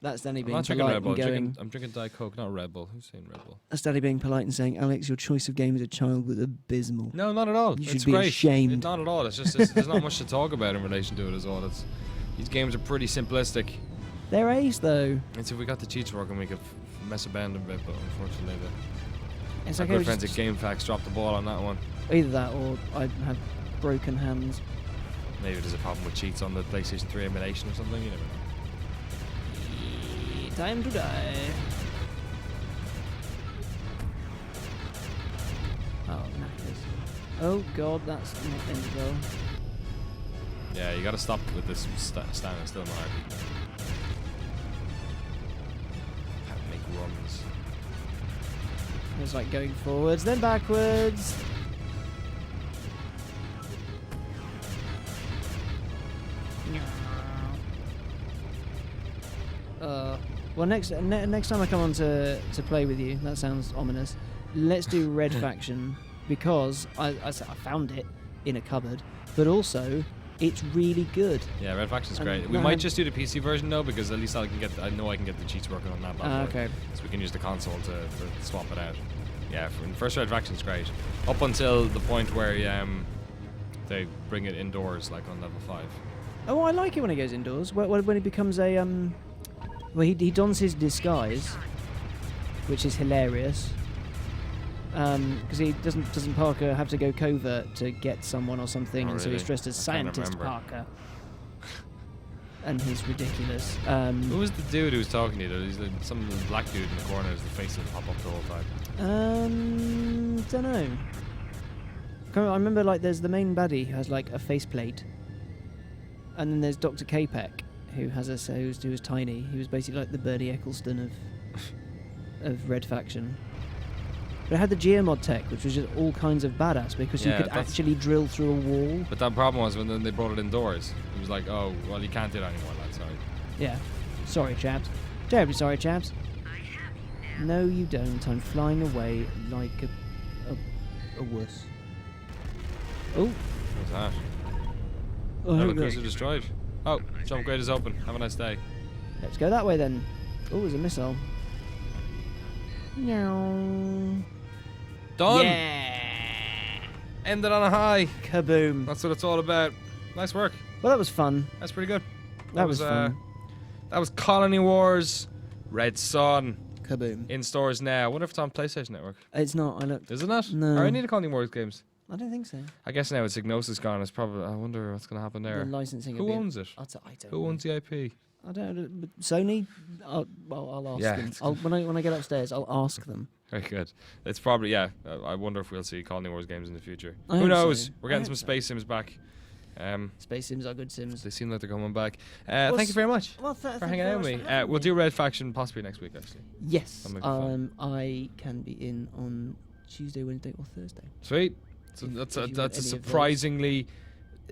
That's Danny I'm being not drinking polite Red Bull. and going... I'm drinking Diet Coke, not Red Bull. Who's saying Red Bull? That's Danny being polite and saying, Alex, your choice of game as a child was abysmal. No, not at all. You it's should be great. ashamed. Not at all. It's just there's not much to talk about in relation to it as well. These games are pretty simplistic. They're ace, though. And so if we got the cheats working, we could mess about a bit, but unfortunately It's our okay, good we friends just- at GameFAQs dropped the ball on that one. Either that or I have broken hands. Maybe there's a problem with cheats on the PlayStation 3 emulation or something, you never know. Time to die. Oh, knackers. Oh god, that's not end well. Yeah, you gotta stop with this standing still in the heartbeat. Have to make runs. It's like going forwards, then backwards. Well, next time I come on to play with you, that sounds ominous. Let's do Red Faction because I found it in a cupboard, but also it's really good. Yeah, Red Faction's great. We no, might just do the PC version though, because at least I know I can get the cheats working on that. bad boy. Okay. So we can use the console to swap it out. Yeah, first Red Faction's great. Up until the point where they bring it indoors, like on level 5. Oh, I like it when he goes indoors. When he becomes a well, he dons his disguise, which is hilarious. Because he doesn't Parker have to go covert to get someone or something, Oh, and so he's really? dressed as I can't Scientist remember. Parker. And he's ridiculous. Who was the dude who was talking to you? He's some black dude in the corner whose the face would pop up the whole time. Don't know. I remember like there's the main baddie who has like a faceplate, and then there's Dr. K-Peck who has who was tiny. He was basically like the Bernie Eccleston of Red Faction. But it had the Geomod tech, which was just all kinds of badass because Yeah, you could that's- actually drill through a wall. But that problem was when then they brought it indoors. It was like, oh, well, you can't do that anymore, lad. Sorry. Yeah. Sorry, chaps. Terribly sorry, chaps. I have you now. No, you don't. I'm flying away like a wuss. Oh. What's that? Oh, Naval look. cruiser destroyed. Oh, jump grade is open. Have a nice day. Let's go that way then. Oh, there's a missile. No. Done. Yeah. Ended on a high. Kaboom. That's what it's all about. Nice work. Well, that was fun. That's pretty good. That was fun. That was Colony Wars, Red Sun, Kaboom. in stores now. I wonder if it's on PlayStation Network. It's not. I looked. Is it not? No. Are any of the Colony Wars games? I don't think so. I guess now with Psygnosis gone, it's probably. I wonder what's going to happen there. The licensing. Who owns it? I don't Who know. owns the IP? I don't know. But Sony. I'll ask Yeah, them. it's When I get upstairs, I'll ask them. Very good. It's probably I wonder if we'll see Colony Wars games in the future. I Who hope knows? so. We're I getting some hope so. Space Sims back. Space Sims are good Sims. They seem like they're coming back. Well, Thank you very much Well, for thank hanging you very out much with for me. having We'll me. do Red Faction possibly next week, actually. Yes. That might be fun. I can be in on Tuesday, Wednesday, or Thursday. Sweet. So If- that's if a, you want that's a any of those. surprisingly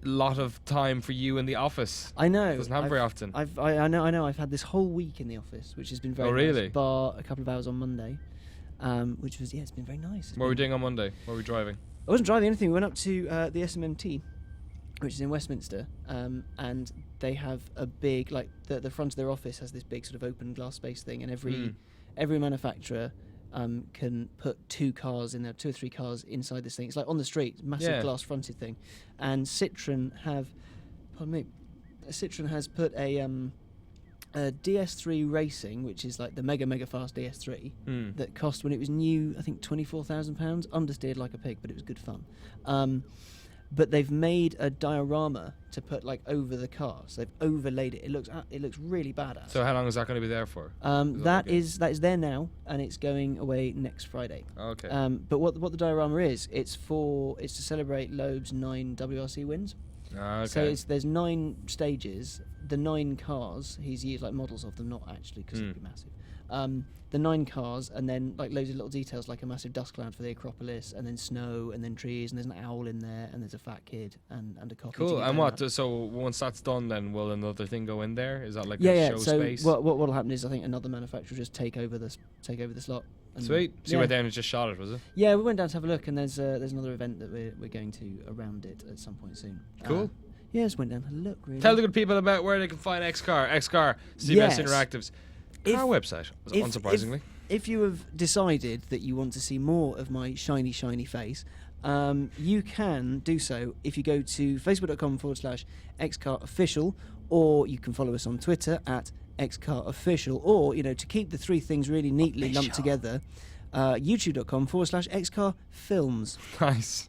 lot of time for you in the office. I know. Doesn't happen very often. I know. I've had this whole week in the office, which has been very Oh, really? nice, bar a couple of hours on Monday, which was it's been very nice. It's What were we been- doing on Monday? What were we driving? I wasn't driving anything. We went up to the SMMT, which is in Westminster, and they have a big the front of their office has this big sort of open glass space thing, and every manufacturer can put 2 cars in there, 2 or 3 cars inside this thing. It's like on the street, massive Yeah. glass fronted thing, and Citroen has put a DS3 Racing, which is like the mega fast DS3 that cost when it was new, I think £24,000, understeered like a pig, but it was good fun. But they've made a diorama to put over the car, so they've overlaid it. It looks really badass. So how long is that going to be there for? That is there now, and it's going away next Friday. Okay. But what the diorama is, it's to celebrate Loeb's 9 WRC wins. Okay. So there's 9 stages. The 9 cars, he's used models of them, not actually because it'd be massive. The 9 cars, and then loads of little details, like a massive dust cloud for the Acropolis, and then snow, and then trees, and there's an owl in there, and there's a fat kid, and a copy. to Cool. get And down what? that. So once that's done, then will another thing go in there? Is that like Yeah, a yeah. show So space? what'll happen is I think another manufacturer will just take over the slot. And Sweet. So you yeah. went down and just shot it, was it? Yeah, we went down to have a look, and there's another event that we're going to around it at some point soon. Cool. Yeah, just went down had a look. Really. Tell the good people about where they can find XCar. XCar, CBS Yes. Interactive's If- car website, unsurprisingly. If you have decided that you want to see more of my shiny face, you can do so if you go to facebook.com/xcarofficial, or you can follow us on Twitter at xcarofficial, or to keep the 3 things really neatly lumped together, youtube.com/xcarfilms. Nice.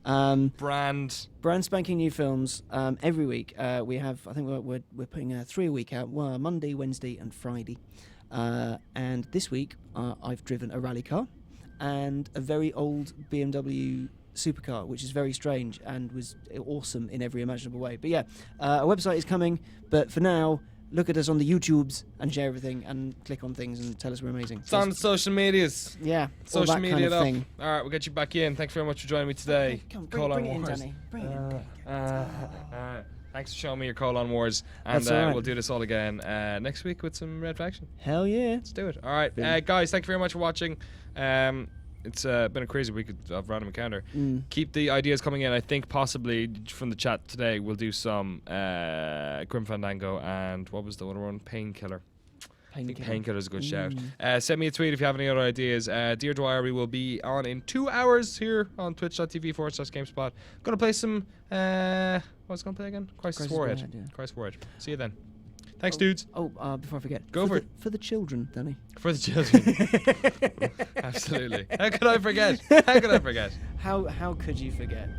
Brand spanking new films every week. We have, I think we're putting 3 a week out, Monday, Wednesday, and Friday. And this week I've driven a rally car and a very old BMW supercar, which is very strange and was awesome in every imaginable way. But yeah, a website is coming. But for now, look at us on the YouTubes and share everything and click on things and tell us we're amazing. It's on the social medias. Yeah, all Social that media kind it of up. thing. All right, we'll get you back in. Thanks very much for joining me today. Come, Colon bring it in, Wars. Danny. Bring it in. Thanks for showing me your Colon Wars. And That's all right. we'll do this all again next week with some Red Faction. Hell yeah. Let's do it. All right, Brilliant. guys, thank you very much for watching. It's been a crazy week of Random Encounter. Keep the ideas coming in. I think possibly from the chat today we'll do some Grim Fandango and what was the other one? Painkiller. I think Painkiller is a good shout. Send me a tweet if you have any other ideas. Dear Dwyer, we will be on in 2 hours here on twitch.tv/GameSpot. Gonna play some. What's gonna play again? Crisis Warhead. Yeah. Crisis Warhead. See you then. Thanks, dudes. Before I forget. Go for it. For the children, Danny. For the children. Absolutely. How could I forget? How could I forget? How could you forget?